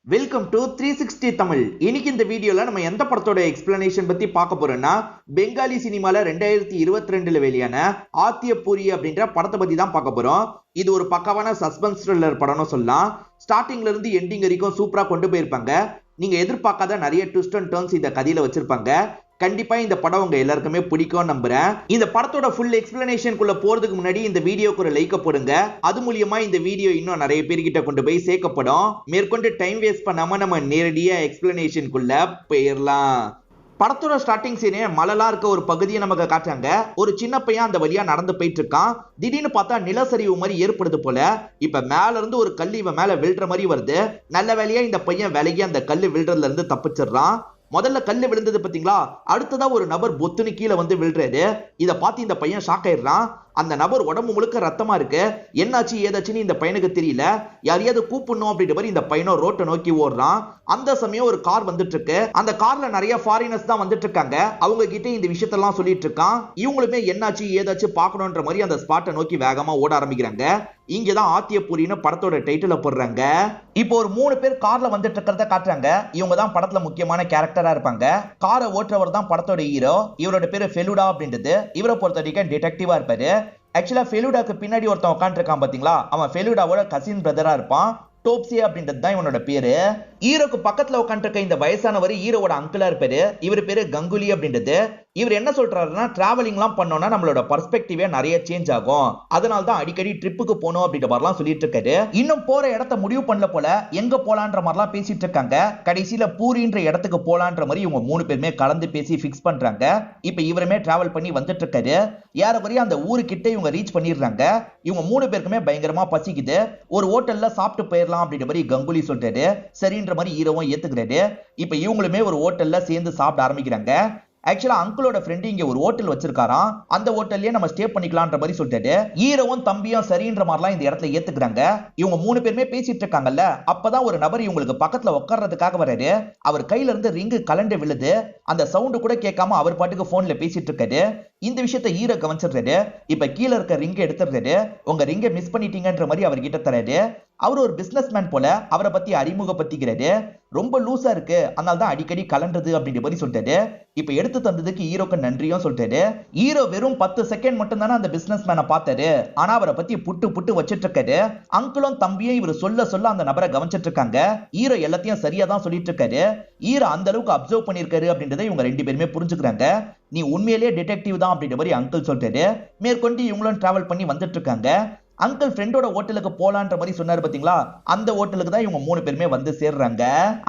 Welcome to 360 Tamil. இன்னைக்கு இந்த வீடியோல நம்ம எந்த படத்தோட எக்ஸ்பிளனேஷன் பத்தி பார்க்க போறோம்னா பெங்காலி சினிமால 2022ல வெளியான ஆத்தியபூரி அப்படின்ற படத்தை பத்தி தான் பார்க்க போறோம். இது ஒரு பக்காவான சஸ்பென்ஸ் த்ரில்லர் படம்னு சொல்லலாம். ஸ்டார்டிங்ல இருந்து எண்டிங் வரைக்கும் சூப்பரா கொண்டு போயிருப்பாங்க. நீங்க எதிர்பார்க்காத நிறைய ட்விஸ்ட் அண்ட் டர்ன்ஸ் இந்த கதையில வச்சிருப்பாங்க. கண்டிப்பா இந்த படம் உங்க எல்லாருக்குமே பிடிக்கும் நம்புறேன். இந்த படத்தோட ஃபுல் எக்ஸ்பிளனேஷனுக்குள்ள போறதுக்கு முன்னாடி இந்த வீடியோக்கு ஒரு லைக் போடுங்க. அது மூலியமா இந்த வீடியோ இன்னும் நிறைய பேர்கிட்ட கொண்டு போய் சேர்க்கப்படும். மேற்கொண்டு டைம் வேஸ்ட் பண்ணாம நம்ம நேரடியா எக்ஸ்பிளனேஷனுக்குள்ள போயிடலாம். படத்தோட ஸ்டார்டிங் சீனே மலைலாம் இருக்க ஒரு பகுதியை நமக்கு காட்டுறாங்க. ஒரு சின்ன பையன் அந்த வழியா நடந்து போயிட்டு இருக்கான். திடீர்னு பார்த்தா நிலசரிவு மாதிரி ஏற்படுது போல. இப்ப மேல இருந்து ஒரு கல் இவன் மேல விழுற மாதிரி வருது. நல்ல வேலையா இந்த பையன் விலகி அந்த கல்லு விழுறதுல இருந்து தப்பிச்சிடுறான். முதல்ல கல்லு விழுந்தது பாத்தீங்களா, அடுத்ததா ஒரு நபர் பொத்துன்னு கீழே வந்து விழுறாரு. இதை பார்த்து இந்த பையன் ஷாக் ஆயிடுறான். அந்த நபர் உடம்பு முழுக்க ரத்தமா இருக்கு. என்னாச்சு ஏதாச்சுன்னு இந்த பையனுக்கு தெரியல. யாரையாவது கூப்பிடணும் அப்படின்ற மாதிரி இந்த பையனும் ரோட்டை நோக்கி ஓடுறான். அந்த சமயம் ஒரு கார் வந்துட்டு இருக்கு. அந்த கார்ல நிறைய ஃபாரினர்ஸ் தான் வந்துட்டு இருக்காங்க. அவங்க கிட்ட இந்த விஷயத்தெல்லாம் சொல்லிட்டு இருக்கான். இவங்களுமே என்னாச்சு ஏதாச்சும் பார்க்கணும்ன்ற மாதிரி அந்த ஸ்பாட்டை நோக்கி வேகமா ஓட ஆரம்பிக்கிறாங்க. இங்கதான் ஆத்தியபூரின்னு படத்தோட டைட்டில போடுறாங்க. இப்போ ஒரு 3 பேர் கார்ல வந்துட்டு இருக்கிறத காட்டுறாங்க. இவங்க தான் படத்துல முக்கியமான கேரக்டரா இருப்பாங்க. காரை ஓட்டுறவர் தான் படத்தோட ஹீரோ. இவரோட பேரு ஃபெலுடா அப்படின்றது. இவரை பொறுத்த வரைக்கும் டிடெக்டிவா இருப்பாரு. ஆக்சுவலா ஃபெலுடாக்கு பின்னாடி ஒருத்தன் உட்காந்து இருக்கான் பாத்தீங்களா, அவன் ஃபெலுடாவோட கசின் பிரதரா இருப்பான். டோப்ஸி அப்படின்றது தான் இவனோட பேரு. ஹீரோக்கு பக்கத்துல உட்காந்துருக்க இந்த வயசானவர் ஹீரோவோட அங்கிளா இருப்பாரு. இவர் பேரு கங்குலி அப்படின்றது. இவர் என்ன சொல்றாருன்னா, டிராவலிங் எல்லாம் பண்ணோம்னா நம்மளோட பர்ஸ்பெக்டிவே நிறைய சேஞ்ச் ஆகும். அதனால தான் அடிக்கடி ட்ரிப்புக்கு போகணும் அப்படின்ற மாதிரிலாம் சொல்லிட்டு இருக்காரு. இன்னும் போற இடத்த முடிவு பண்ணல போல. எங்க போலான்ற மாதிரிலாம் பேசிட்டு இருக்காங்க. கடைசியில பூரின்ற இடத்துக்கு போலான்ற மாதிரி இவங்க 3 பேருமே கலந்து பேசி பிக்ஸ் பண்றாங்க. இப்ப இவருமே டிராவல் பண்ணி வந்துட்டு இருக்காரு. ஏறக்குறைய அந்த ஊருக்கிட்ட இவங்க ரீச் பண்ணிடுறாங்க. இவங்க 3 பேருக்குமே பயங்கரமா பசிக்குது. ஒரு ஹோட்டல்ல சாப்பிட்டு போயிடலாம் அப்படின்ற மாதிரி கங்குலி சொல்றாரு. சரின்ற மாதிரி ஹீரோவும் ஏத்துக்கிறாரு. இப்ப இவங்களுமே ஒரு ஹோட்டல்ல சேர்ந்து சாப்பிட ஆரம்பிக்கிறாங்க. ஆக்சுவலா அங்கிளோட ஃப்ரெண்ட் இங்க ஒரு ஹோட்டல் வச்சிருக்காராம். அந்த ஹோட்டல்லயே நம்ம ஸ்டே பண்ணிக்கலாம்ன்ற மாதிரி சொல்லிட்டு ஹீரோவும் தம்பியும் சரின்ற மாதிரிலாம் இந்த இடத்துல ஏத்துக்கிறாங்க. இவங்க 3 பேருமே பேசிட்டு இருக்காங்கல்ல, அப்பதான் ஒரு நபர் இவங்களுக்கு பக்கத்துல உட்கார்றதுக்காக வராரு. அவர் கையில இருந்து ரிங்கு கலண்டு விழுது. அந்த சவுண்ட் கூட கேட்காம அவர் பாட்டுக்கு போன்ல பேசிட்டு இருக்காரு. இந்த விஷயத்தை ஹீரோ கவனிச்சிடுறாரு. இப்ப கீழே இருக்க ரிங்க எடுத்துறாரு. உங்க ரிங்க மிஸ் பண்ணிட்டீங்கன்ற மாதிரி அவர் கிட்ட தராரு. அவர் ஒரு பிசினஸ் மேன் போல. அவரை பத்தி அறிமுகப்படுத்திக்கிறாரு. ரொம்ப லூசா இருக்கு, அதனால தான் அடிக்கடி கலண்டது அப்படின்ற மாதிரி சொல்லிட்டாரு. இப்ப எடுத்து தந்ததுக்கு ஹீரோக்கு நன்றியும் சொல்லிட்டாரு. ஹீரோ வெறும் 10 செகண்ட் மட்டும் தானே அந்த பிசினஸ் மேனை பார்த்தாரு. ஆனா அவரை பத்தி புட்டு புட்டு வச்சிட்டு இருக்காரு. அங்கிளும் தம்பியும் இவர் சொல்ல சொல்ல அந்த நபரை கவனிச்சிட்டு இருக்காங்க. ஹீரோ எல்லாத்தையும் சரியா தான் சொல்லிட்டு இருக்காரு. ஹீரோ அந்த அளவுக்கு அப்சர்வ் பண்ணிருக்காரு அப்படின்றத இவங்க 2 பேருமே புரிஞ்சுக்கிறாங்க. நீ உண்மையிலேயே டிடெக்டிவ் தான் அப்படின்ற மாதிரி அங்கிள் சொல்லிட்டாரு. மேற்கொண்டு இவங்களும் டிராவல் பண்ணி வந்துட்டு இருக்காங்க. அங்கிள் ஃப்ரெண்டோட ஹோட்டலுக்கு போலான்ற மாதிரி சொன்னாரு பாத்தீங்களா, அந்த ஹோட்டலுக்கு தான் இவங்க 3 பேருமே வந்து சேர்றாங்க.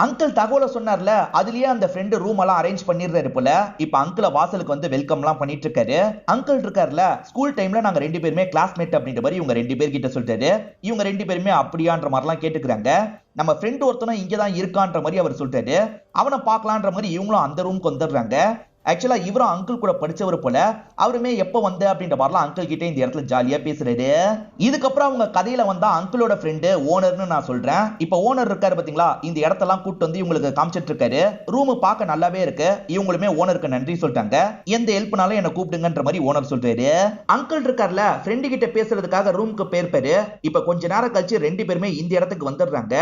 அங்கிள் தகவலை சொன்னார்ல, அதுலயே அந்த ஃப்ரெண்ட் ரூம் எல்லாம் அரேஞ்ச் பண்ணிடுறாரு போல. இப்ப அங்கிள் வாசலுக்கு வந்து வெல்கம் எல்லாம் பண்ணிட்டு இருக்காரு. அங்கிள் இருக்காருல, ஸ்கூல் டைம்ல நாங்க 2 பேருமே கிளாஸ்மேட் அப்படின்ற மாதிரி இவங்க 2 பேர் கிட்ட சொல்லிட்டாரு. இவங்க 2 பேருமே அப்படியான்ற மாதிரி எல்லாம் கேட்டுக்கிறாங்க. நம்ம ஃப்ரெண்ட் ஒருத்தனும் இங்கதான் இருக்கான்ற மாதிரி அவர் சொல்லிட்டாரு. அவனை பார்க்கலான்ற மாதிரி இவங்களும் அந்த ரூமுக்கு வந்துடுறாங்க. ஆக்சுவலா இவரும் அங்கிள் கூட படிச்சவர் போல. அவருமே எப்ப வந்த அப்படின்ற மாதிரிலாம் அங்கிள் கிட்ட இந்த இடத்துல ஜாலியா பேசுறாரு. இதுக்கப்புறம் அவங்க கதையில வந்தா அங்கிளோட ஃப்ரெண்டு ஓனர்னு நான் சொல்றேன். இப்ப ஓனர் இருக்காரு பாத்தீங்களா, இந்த இடத்தெல்லாம் கூட்டு வந்து இவங்களுக்கு காமிச்சிட்டு இருக்காரு. ரூம் பார்க்க நல்லாவே இருக்கு. இவங்களுமே ஓனருக்கு நன்றி சொல்லிட்டாங்க. எந்த ஹெல்ப்னாலும் என்ன கூப்பிடுங்கன்ற மாதிரி ஓனர் சொல்றாரு. அங்கிள் இருக்கார்ல, ஃப்ரெண்டு கிட்ட பேசுறதுக்காக ரூமுக்கு போயிருப்பாரு. இப்ப கொஞ்ச நேரம் கழிச்சு 2 பேருமே இந்த இடத்துக்கு வந்துடுறாங்க.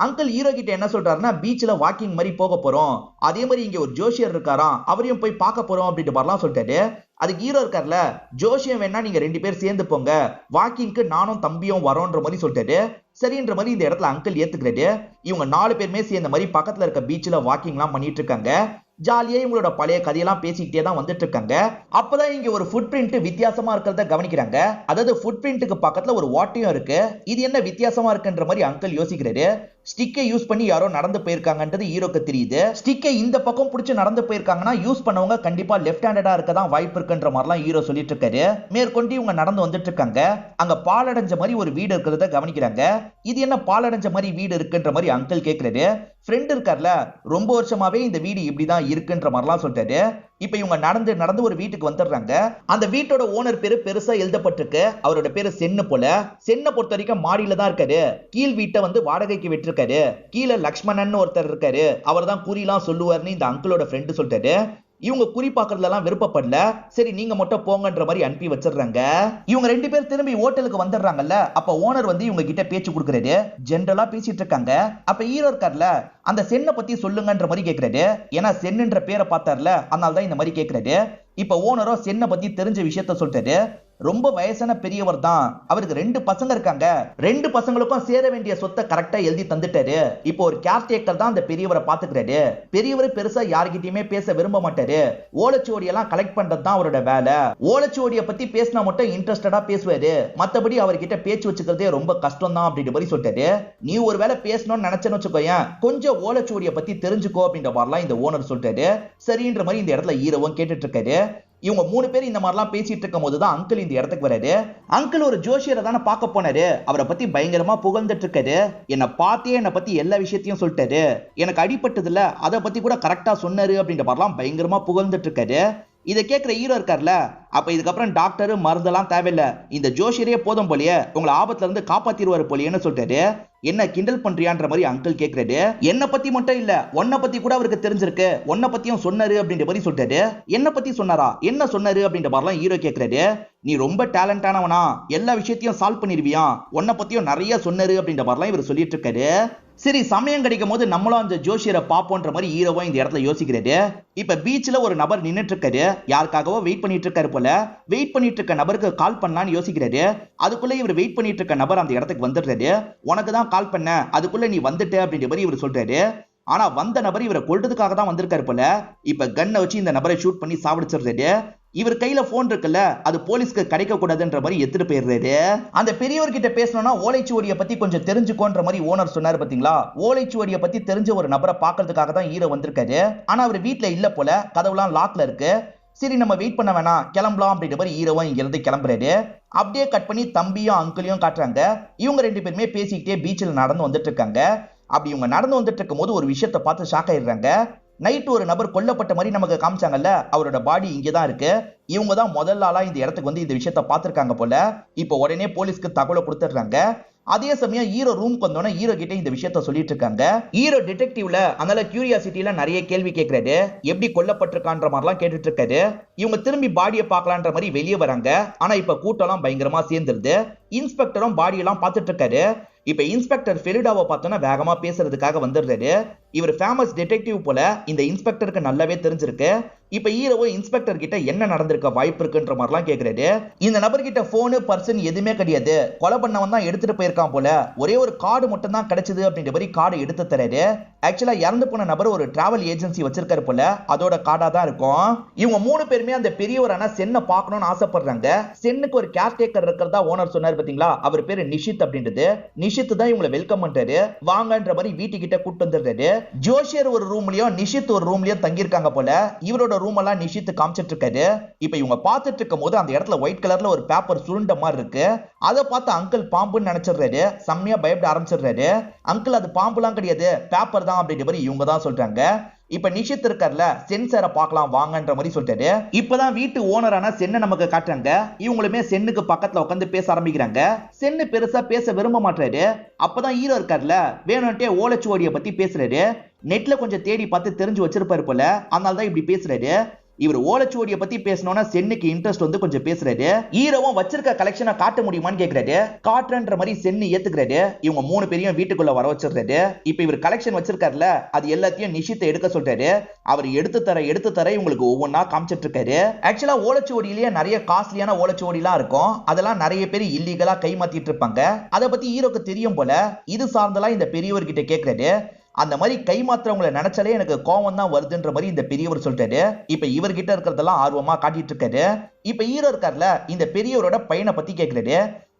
அங்கிள் ஹீரோ கிட்ட என்ன சொல்றாருன்னா, பீச்ல வாக்கிங் மாதிரி போக போறோம். அதே மாதிரி இங்க ஒரு ஜோஷியர் இருக்காராம், அவரையும் போய் பார்க்க போறோம் அப்படின்ற மாதிரிலாம் சொல்லிட்டாரு. அதுக்கு ஹீரோ இருக்கார்ல, ஜோஷியம் வேணா நீங்க 2 பேர் சேர்ந்து போங்க, வாக்கிங்க்கு நானும் தம்பியும் வரோன்ற மாதிரி சொல்லிட்டாரு. சரின்ற மாதிரி இந்த இடத்துல அங்கிள் ஏத்துக்கிறாரு. இவங்க 4 பேருமே சேர்ந்த மாதிரி பக்கத்துல இருக்க பீச்ல வாக்கிங் எல்லாம் பண்ணிட்டு இருக்காங்க. ஜாலியா இவங்களோட பழைய கதையெல்லாம் பேசிக்கிட்டே தான் வந்துட்டு இருக்காங்க. அப்பதான் இங்க ஒரு ஃபுட் பிரிண்ட் வித்தியாசமா இருக்கிறத கவனிக்கிறாங்க. அதாவது ஃபுட் பிரிண்ட்டுக்கு பக்கத்துல ஒரு வாட்டையும் இருக்கு. இது என்ன வித்தியாசமா இருக்குன்ற மாதிரி அங்கிள் யோசிக்கிறாரு. ஸ்டிக்கை யூஸ் பண்ணி யாரோ நடந்து போயிருக்காங்கன்றது ஹீரோக்கு தெரியுது. ஸ்டிக்கை இந்த பக்கம் பிடிச்சு நடந்து போயிருக்காங்கன்னா யூஸ் பண்ணவங்க கண்டிப்பா லெஃப்ட் ஹேண்டடா இருக்க தான் வாய்ப்பு இருக்குன்ற மாதிரிலாம் ஹீரோ சொல்லிட்டு இருக்காரு. மேற்கொண்டு இவங்க நடந்து வந்துட்டு இருக்காங்க. அங்க பாலடைஞ்ச மாதிரி ஒரு வீடு இருக்கிறத கவனிக்கிறாங்க. இது என்ன பாலடைஞ்ச மாதிரி வீடு இருக்குன்ற மாதிரி அங்கிள் கேட்கிறாரு. ஃப்ரெண்ட் இருக்கார்ல, ரொம்ப வருஷமாவே இந்த வீடு இப்படிதான் இருக்குன்ற மாதிரிலாம் சொல்லிட்டாரு. இப்ப இவங்க நடந்து நடந்து ஒரு வீட்டுக்கு வந்துடுறாங்க. அந்த வீட்டோட ஓனர் பேரு பெருசா எழுதப்பட்டிருக்கு. அவரோட பேரு சென்னு போல. சென்னை பொறுத்த வரைக்கும் மாடியில தான் இருக்காரு. கீழ் வீட்டை வந்து வாடகைக்கு விட்டுருக்காரு. கீழே லக்ஷ்மணன் ஒருத்தர் இருக்காரு. அவர் தான் குறிலாம் சொல்லுவார்னு இந்த அங்கிளோட ஃப்ரெண்டு சொல்லிட்டாரு. இவங்க குறி பாக்குறதுலாம் விருப்பப்படல. சரி நீங்க மட்டும் போங்கன்ற மாதிரி அனுப்பி வச்சிடுறாங்க. இவங்க 2 பேர் திரும்பி ஹோட்டலுக்கு வந்துடுறாங்கல்ல. அப்ப ஓனர் வந்து இவங்க கிட்ட பேச்சு கொடுக்கறாரு. ஜெனரலா பேசிட்டு இருக்காங்க. அப்ப ஹீரோ இருக்கார்ல, அந்த சென்னை பத்தி சொல்லுங்கன்ற மாதிரி கேக்குறாரு. ஏன்னா சென்னுன்ற பேரை பார்த்தார்ல, அதனால தான் இந்த மாதிரி கேக்குறாரு. இப்ப ஓனரோ சென்னை பத்தி தெரிஞ்ச விஷயத்த சொல்லிட்டாரு. ரொம்ப வயசான பெரியவர் தான், அவருக்கு 2 பசங்க இருக்காங்க, 2 பசங்களுக்கும் சேர வேண்டிய சொத்தை கரெக்டா எழுதி தந்துட்டாரு. இப்போ ஒரு கேர்டேக்கர் தான் அந்த பெரியவரை பாத்துக்கிறாரு. பெரியவர் பெருசா யார்கிட்டயுமே பேச விரும்ப மாட்டாரு. ஓலைச்சுவடி எல்லாம் கலெக்ட் பண்றது தான் அவரோட வேலை. ஓலைச்சுவடியை பத்தி பேசினா மட்டும் இன்ட்ரெஸ்டடா பேசுவாரு. மத்தபடி அவர்கிட்ட பேச்சு வச்சுக்கிறதே ரொம்ப கஷ்டம் தான் அப்படின்ற மாதிரி சொல்லிட்டாரு. நீ ஒரு வேலை பேசணும்னு நினைச்சேன்னு வச்சுக்கோயேன், கொஞ்சம் ஓலைச்சுவடியை பத்தி தெரிஞ்சுக்கோ அப்படின்ற மாதிரிலாம் இந்த ஓனர் சொல்லிட்டாரு. சரின்ற மாதிரி இந்த இடத்துல ஹீரோவும் கேட்டுட்டு இருக்காரு. இவங்க 3 பேர் இந்த மாதிரிலாம் பேசிட்டு இருக்கும் போதுதான் அங்கிள் இந்த இடத்துக்கு வராரு. அங்கிள் ஒரு ஜோசியரை தானே பார்க்க போனாரு. அவரை பத்தி பயங்கரமா புகழ்ந்துட்டு இருக்காரு. என்ன பார்த்தே என்ன பத்தி எல்லா விஷயத்தையும் சொல்லிட்டாரு. எனக்கு அடிபட்டதுல அதை பத்தி கூட கரெக்டா சொன்னாரு அப்படின்ற மாதிரிலாம் பயங்கரமா புகழ்ந்துட்டு இருக்காரு. இதை கேட்கிற ஹீரோ இருக்கார்ல, அப்ப இதுக்கப்புறம் டாக்டர் மருந்தெல்லாம் தேவையில்ல, இந்த ஜோஷியரே போதும் போலியே, உங்களை ஆபத்துல இருந்து காப்பாத்திடுவாரு போலியேன்னு சொல்லிட்டாரு. என்ன கிண்டல் பண்றியான்ற மாதிரி அங்கிள் கேட்கிறாரு. என்ன பத்தி மட்டும் இல்ல, உன்னை பத்தி கூட அவருக்கு தெரிஞ்சிருக்கு, உன்னை பத்தியும் சொன்னாரு அப்படின்ற மாதிரி சொல்லிட்டாரு. என்ன பத்தி சொன்னாரா, என்ன சொன்னாரு அப்படின்ற மாதிரிலாம் ஹீரோ கேட்கிறாரு. நீ ரொம்ப டேலண்டானவனா, எல்லா விஷயத்தையும் சால்வ் பண்ணிருவியா, உன்னை பத்தியும் நிறைய சொன்னாரு அப்படின்ற மாதிரிலாம் இவர் சொல்லிட்டு இருக்காரு. சரி சமயம் கிடைக்கும் போது நம்மளும் அந்த ஜோஷியரை பாப்போன்ற மாதிரி ஹீரோவா இந்த இடத்துல யோசிக்கிறாரு. இப்ப பீச்ல ஒரு நபர் நின்னுட்டு இருக்காரு. யாருக்காகவோ வெயிட் பண்ணிட்டு இருக்காரு போல. வெயிட் பண்ணிட்டு இருக்க நபருக்கு கால் பண்ணலான்னு யோசிக்கிறாரு. அதுக்குள்ள இவர் வெயிட் பண்ணிட்டு இருக்க நபர் அந்த இடத்துக்கு வந்துடுறாரு. உனக்கு தான் கால் பண்ண, அதுக்குள்ள நீ வந்துட்ட அப்படின்ற மாதிரி இவர் சொல்றாரு. ஆனா வந்த நபர் இவரை கொல்றதுக்காக தான் வந்திருக்காரு போல. இப்ப கன்னை வச்சு இந்த நபரை ஷூட் பண்ணி சாவடிச்சிடுறாரு. இவர் கையில போன் இருக்குல்ல, அது போலீஸ்க்கு கிடைக்க கூடாதுன்ற மாதிரி எடுத்துட்டு போயிடுறாரு. அந்த பெரியவர்கிட்ட பேசணும்னா ஓலைச்சுவடியை பத்தி கொஞ்சம் தெரிஞ்சுக்கோன்ற மாதிரி ஓனர் சொன்னாரு பாத்தீங்களா. ஓலைச்சுவடியை பத்தி தெரிஞ்ச ஒரு நபரை பாக்குறதுக்காக தான் ஹீரோ வந்திருக்காரு. ஆனா அவர் வீட்டுல இல்ல போல, கதவுலாம் லாக்ல இருக்கு. சரி நம்ம வெயிட் பண்ண வேணாம், கிளம்பலாம் அப்படின்ற மாதிரி ஹீரோவும் இங்க இருந்து கிளம்புறாரு. அப்படியே கட் பண்ணி தம்பியும் அங்கிளையும் காட்டுறாங்க. இவங்க 2 பேருமே பேசிக்கிட்டே பீச்சில் நடந்து வந்துட்டு இருக்காங்க. அப்படி இவங்க நடந்து வந்துட்டு இருக்கும் போது ஒரு விஷயத்தை பார்த்து ஷாக் ஆயிடுறாங்க. நைட் ஒரு நபர் கொல்லப்பட்ட மாதிரி நமக்கு காமிச்சாங்கல்ல, அவரோட பாடி இங்கதான் இருக்கு. இவங்க தான் முதல் ஆளா இந்த இடத்துக்கு வந்து இந்த விஷயத்த பார்த்திருக்காங்க போல. இப்போ உடனே போலீஸ்க்கு தகவலை கொடுத்துடுறாங்க. அதே சமயம் ஹீரோ ரூம்க்கு வந்தோன்னா ஹீரோ கிட்ட இந்த விஷயத்த சொல்லிட்டு இருக்காங்க. ஹீரோ டிடெக்டிவ்ல அதனால கியூரியாசிட்டியில நிறைய கேள்வி கேட்கிறாரு. எப்படி கொல்லப்பட்டிருக்கான்ற மாதிரிலாம் கேட்டுட்டு இருக்காரு. இவங்க திரும்பி பாடியை பார்க்கலான்ற மாதிரி வெளியே வராங்க. ஆனா இப்ப கூட்டம்லாம் பயங்கரமா சேர்ந்துருது. இன்ஸ்பெக்டரும் பாடியெல்லாம் பார்த்துட்டு இருக்காரு. இப்ப இன்ஸ்பெக்டர் ஃபெலிடாவை பார்த்தோன்னா வேகமா பேசுறதுக்காக வந்துடுறாரு. இவர் ஃபேமஸ் டிடெக்டிவ் போல இந்த இன்ஸ்பெக்டருக்கு நல்லாவே தெரிஞ்சிருக்கு. இப்ப ஹீரோவோ இன்ஸ்பெக்டர் கிட்ட என்ன நடந்திருக்க வாய்ப்பு இருக்குன்ற மாதிரிலாம் கேட்கிறாரு. இந்த நபர்கிட்ட போனு பர்சன் எதுவுமே கிடையாது, கொலை பண்ணவன் தான் எடுத்துட்டு போயிருக்கான் போல. ஒரே ஒரு கார்டு மட்டும் தான் கிடைச்சது அப்படின்ற மாதிரி கார்டு எடுத்து தராரு. ஆக்சுவலா இறந்து போன நபர் ஒரு டிராவல் ஏஜென்சி வச்சிருக்காரு போல, அதோட கார்டா தான் இருக்கும். இவங்க 3 பேருமே அந்த பெரியவரான சென்னை பார்க்கணும்னு ஆசைப்படுறாங்க. சென்னுக்கு ஒரு கேர்டேக்கர் இருக்கிறதா ஓனர் சொன்னார் பாத்தீங்களா, அவர் பேரு நிஷித் அப்படின்றது. நிஷித் தான் இவங்களை வெல்கம் பண்றாரு. வாங்கன்ற மாதிரி வீட்டுக்கிட்ட கூட்டு வந்துடுறாரு. ஜோஷியர் ஒரு ரூம்லயும் நிஷித் ஒரு ரூம்லயும் தங்கியிருக்காங்க போல. இவரோட ரூம் எல்லாம் நிஷித் காமிச்சிட்டு இருக்காரு. இப்ப இவங்க பார்த்துட்டு இருக்கும் போது அந்த இடத்துல ஒயிட் கலர்ல ஒரு பேப்பர் சுருண்ட மாதிரி இருக்கு. அதை பார்த்து அங்கிள் பாம்புன்னு நினைச்சிடுறாரு. செம்மையா பயப்பட ஆரம்பிச்சிடுறாரு. அங்கிள் அது பாம்புலாம் கிடையாது, பேப்பர் தான் அப்படின்ற மாதிரி இவங்க தான் சொல்றாங்க. இப்ப நிஷித் இருக்கார்ல, சென்சாரை பார்க்கலாம் வாங்கன்ற மாதிரி சொல்லிட்டாரு. இப்பதான் வீட்டு ஓனரான சென்னை நமக்கு காட்டுறாங்க. இவங்களுமே சென்னுக்கு பக்கத்துல உட்காந்து பேச ஆரம்பிக்கிறாங்க. சென்னு பெருசா பேச விரும்ப மாட்டாரு. அப்பதான் ஹீரோ இருக்கார்ல, வேணும்ட்டே ஓலைச்சுவடியை பத்தி பேசுறாரு. நெட்ல கொஞ்சம் தேடி பார்த்து தெரிஞ்சு வச்சிருப்பாரு போல, அதனால தான் இப்படி பேசுறாரு. இவர் ஓலைச்சுவடியை பத்தி பேசணும்னா சென்னுக்கு இன்ட்ரெஸ்ட் வந்து கொஞ்சம் பேசுறாரு. ஹீரோவும் வச்சிருக்க கலெக்ஷனை காட்ட முடியுமான்னு கேக்குறாரு. காட்டுறன்ற மாதிரி சென்னு ஏத்துக்கிறாரு. இவங்க 3 பேரையும் வீட்டுக்குள்ள வர வச்சிடுறாரு. இப்ப இவர் கலெக்ஷன் வச்சிருக்காருல, அது எல்லாத்தையும் நிஷித்தை எடுக்க சொல்றாரு. அவர் எடுத்து தர இவங்களுக்கு ஒவ்வொன்னா காமிச்சிட்டு இருக்காரு. ஆக்சுவலா ஓலைச்சுவடியிலேயே நிறைய காஸ்ட்லியான ஓலைச்சுவடிலாம் இருக்கும். அதெல்லாம் நிறைய பேர் இல்லீகலா கைமாத்திட்டு இருப்பாங்க. அதை பத்தி ஹீரோக்கு தெரியும் போல. இது சார்ந்தெல்லாம் இந்த பெரியவர்கிட்ட கேட்கிறாரு. அந்த மாதிரி கைமாத்திரவங்களை நினைச்சாலே எனக்கு கோவம் தான் வருதுன்ற மாதிரி இந்த பெரியவர் சொல்லிட்டாரு. இப்ப இவர்கிட்ட இருக்கிறதெல்லாம் ஆர்வமா காட்டிட்டு இருக்காரு. இப்ப ஹீரோ இருக்கார்ல, இந்த பெரியவரோட பையனை பத்தி கேட்கிறாரு.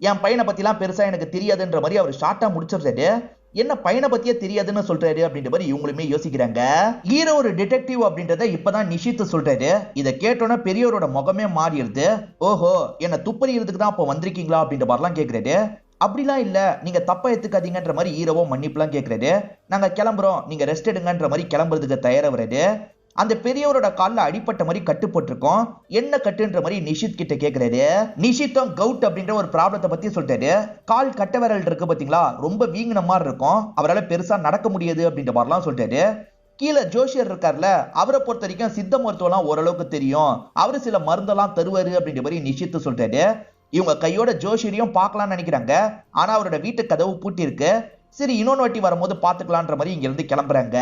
என் பையனை பத்தி எல்லாம் பெருசா எனக்கு தெரியாதுன்ற மாதிரி அவர் ஷார்ட்டா முடிச்சிடுறாரு. என்ன பையனை பத்தியே தெரியாதுன்னு சொல்றாரு அப்படின்ற மாதிரி இவங்களுமே யோசிக்கிறாங்க. ஹீரோ ஒரு டிடெக்டிவ் அப்படின்றத இப்பதான் நிஷித் சொல்றாரு. இதை கேட்டோன்னா பெரியவரோட முகமே மாறிடுது. ஓஹோ, என்ன துப்பறியறதுக்கு தான் அப்ப வந்திருக்கீங்களா அப்படின்ற மாதிரிலாம் கேட்கிறாரு. அப்படிலாம் இல்ல, நீங்க தப்பா எடுத்துக்காதீங்கன்ற மாதிரி ஹீரோவோ மன்னிப்புலாம் கேட்கிறாரு. நாங்க கிளம்புறோம், நீங்க ரெஸ்ட் எடுங்கன்ற மாதிரி கிளம்புறதுக்கு தயாராகிறாரு. அந்த பெரியவரோட கால்ல அடிப்பட்ட மாதிரி கட்டு போட்டிருக்கோம். என்ன கட்டுன்ற மாதிரி நிஷித் கிட்ட கேட்கிறாரு. நிஷித்தும் கவுட் அப்படின்ற ஒரு ப்ராப்ளத்தை பத்தி சொல்றாரு. கால் கட்ட விரல் இருக்கு பாத்தீங்களா, ரொம்ப வீங்கின மாதிரி இருக்கும். அவரால் பெருசா நடக்க முடியாது அப்படின்ற மாதிரிலாம் சொல்றாரு. கீழே ஜோஷியர் இருக்கார்ல, அவரை பொறுத்த வரைக்கும் சித்த மருத்துவம்லாம் ஓரளவுக்கு தெரியும், அவரு சில மருந்தெல்லாம் தருவாரு அப்படின்ற மாதிரி நிஷித் சொல்றாரு. இவங்க கையோட ஜோஷியரையும் பார்க்கலாம்னு நினைக்கிறாங்க. ஆனா அவரோட வீட்டு கதவு பூட்டி இருக்கு. சரி, இன்னொன்னு வாட்டி வரும்போது பாத்துக்கலான்ற மாதிரி இங்க இருந்து கிளம்புறாங்க.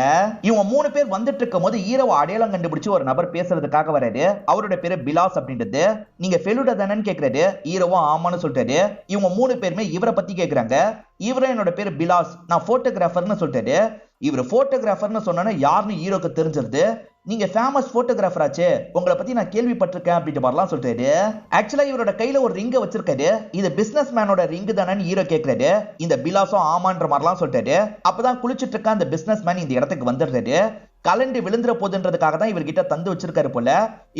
இவங்க 3 பேர் வந்துட்டு இருக்கும் போது ஹீரோவை அடையாளம் கண்டுபிடிச்சு ஒரு நபர் பேசுறதுக்காக வராரு. அவரோட பேரு பிலாஸ் அப்படின்றது. நீங்க ஃபெலுடா தானேன்னு கேக்குறாரு. ஹீரோவும் ஆமான்னு சொல்றாரு. இவங்க 3 பேருமே இவரை பத்தி கேக்குறாங்க. இவரும் என்னோட பேரு பிலாஸ், நான் போட்டோகிராஃபர்னு சொல்றாரு. இவர் போட்டோகிராஃபர்னு சொன்னா யாருன்னு ஹீரோக்கு தெரிஞ்சிருது. நீங்க ஃபேமஸ் போட்டோகிராஃபர் ஆச்சு, உங்களை பத்தி நான் கேள்விப்பட்டிருக்கேன் அப்படின்ற மாதிரிலாம் சொல்றாரு. ஆக்சுவலா இவரோட கையில ஒரு ரிங்க வச்சிருக்காரு. இது பிசினஸ் மேனோட ரிங் தானேன்னு ஹீரோ கேக்குறாரு. இந்த பிலாஸும் ஆமான்ற மாதிரிலாம் சொல்றாரு. அப்பதான் குளிச்சிட்டு இருக்க அந்த பிசினஸ் மேன் இந்த இடத்துக்கு வந்துடுறாரு. கலண்டு விழுந்துற போதுன்றதுக்காக தான் இவர்கிட்ட தந்து வச்சிருக்காரு போல.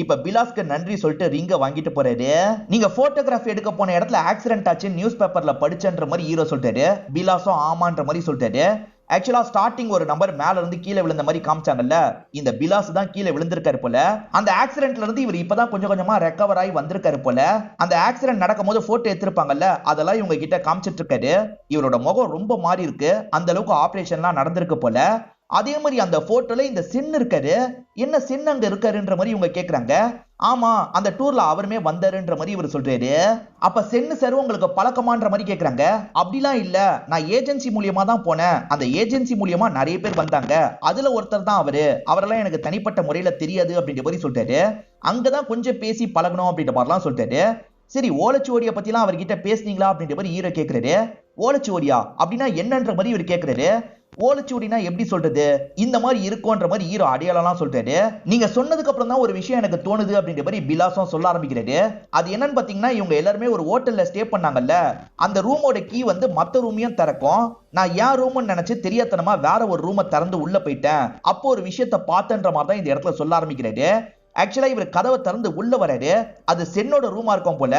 இப்ப பிலாஸ்க்கு நன்றி சொல்லிட்டு ரிங்க வாங்கிட்டு போறாரு. நீங்க போட்டோகிராஃபி எடுக்க போன இடத்துல ஆக்சிடென்ட் ஆச்சு நியூஸ் பேப்பர்ல படிச்சன்ற மாதிரி ஹீரோ சொல்றாரு. பிலாஸும் ஆமான்ற மாதிரி சொல்றாரு. ஆக்சுவலா ஸ்டார்டிங் ஒரு நம்பர் மேல இருந்து கீழே விழுந்த மாதிரி காமிச்சாங்கல்ல, இந்த பிலாஸ் தான் கீழே விழுந்திருக்காரு போல. அந்த ஆக்சிடென்ட்ல இருந்து இவர் இப்பதான் கொஞ்சம் கொஞ்சமா ரெக்கவர் ஆகி வந்திருக்காரு போல. அந்த ஆக்சிடென்ட் நடக்கும் போது போட்டோ எடுத்திருப்பாங்கல்ல, அதெல்லாம் இவங்க கிட்ட காமிச்சிட்டு இருக்காரு. இவரோட முகம் ரொம்ப மாறி இருக்கு, அந்த அளவுக்கு ஆபரேஷன்லாம் நடந்திருக்கு போல. அதே மாதிரி அந்த போட்டோல இந்த சென் இருக்காரு. என்ன சென் அங்க இருக்காருன்ற மாதிரி இவங்க கேக்குறாங்க. ஆமா, அந்த டூர்ல அவருமே வந்தாருன்ற மாதிரி இவர் சொல்றாரு. அப்ப சென்னு சார் உங்களுக்கு பழக்கமான்ற மாதிரி கேக்குறாங்க. அப்படிலாம் இல்ல, நான் ஏஜென்சி மூலியமா தான் போனேன். அந்த ஏஜென்சி மூலியமா நிறைய பேர் வந்தாங்க, அதுல ஒருத்தர் தான் அவரு. அவரெல்லாம் எனக்கு தனிப்பட்ட முறையில தெரியாது அப்படின்ற மாதிரி சொல்றாரு. அங்கதான் கொஞ்சம் பேசி பழகணும் அப்படின்ற மாதிரிலாம் சொல்றாரு. சரி, ஓலைச்சுவடியை பத்திலாம் அவர்கிட்ட பேசுனீங்களா அப்படின்ற மாதிரி ஹீரோ கேக்குறாரு. ஓலைச்சுவடியா அப்படின்னா என்னன்ற மாதிரி இவர் கேக்குறாரு. ஓலைச்சுவடினா எப்படி சொல்றது, இந்த மாதிரி இருக்கும்ன்ற மாதிரி ஹீரோ அடையாளம்லாம் சொல்றாரு. நீங்க சொன்னதுக்கு அப்புறம் தான் ஒரு விஷயம் எனக்கு தோணுது அப்படின்ற மாதிரி பிலாஸும் சொல்ல ஆரம்பிக்கிறாரு. அது என்னன்னு பாத்தீங்கன்னா, இவங்க எல்லாருமே ஒரு ஹோட்டல்ல ஸ்டே பண்ணாங்கல்ல, அந்த ரூமோட கீ வந்து மத்த ரூமையும் திறக்கும். நான் ஏன் ரூம்னு நினைச்சு தெரியாதனமா வேற ஒரு ரூமை திறந்து உள்ள போயிட்டேன். அப்போ ஒரு விஷயத்த பார்த்தன்ற மாதிரி தான் இந்த இடத்துல சொல்ல ஆரம்பிக்கிறாரு. ஆக்சுவலா இவர் கதவை திறந்து உள்ள வராரு. அது சென்னோட ரூமா இருக்கும் போல.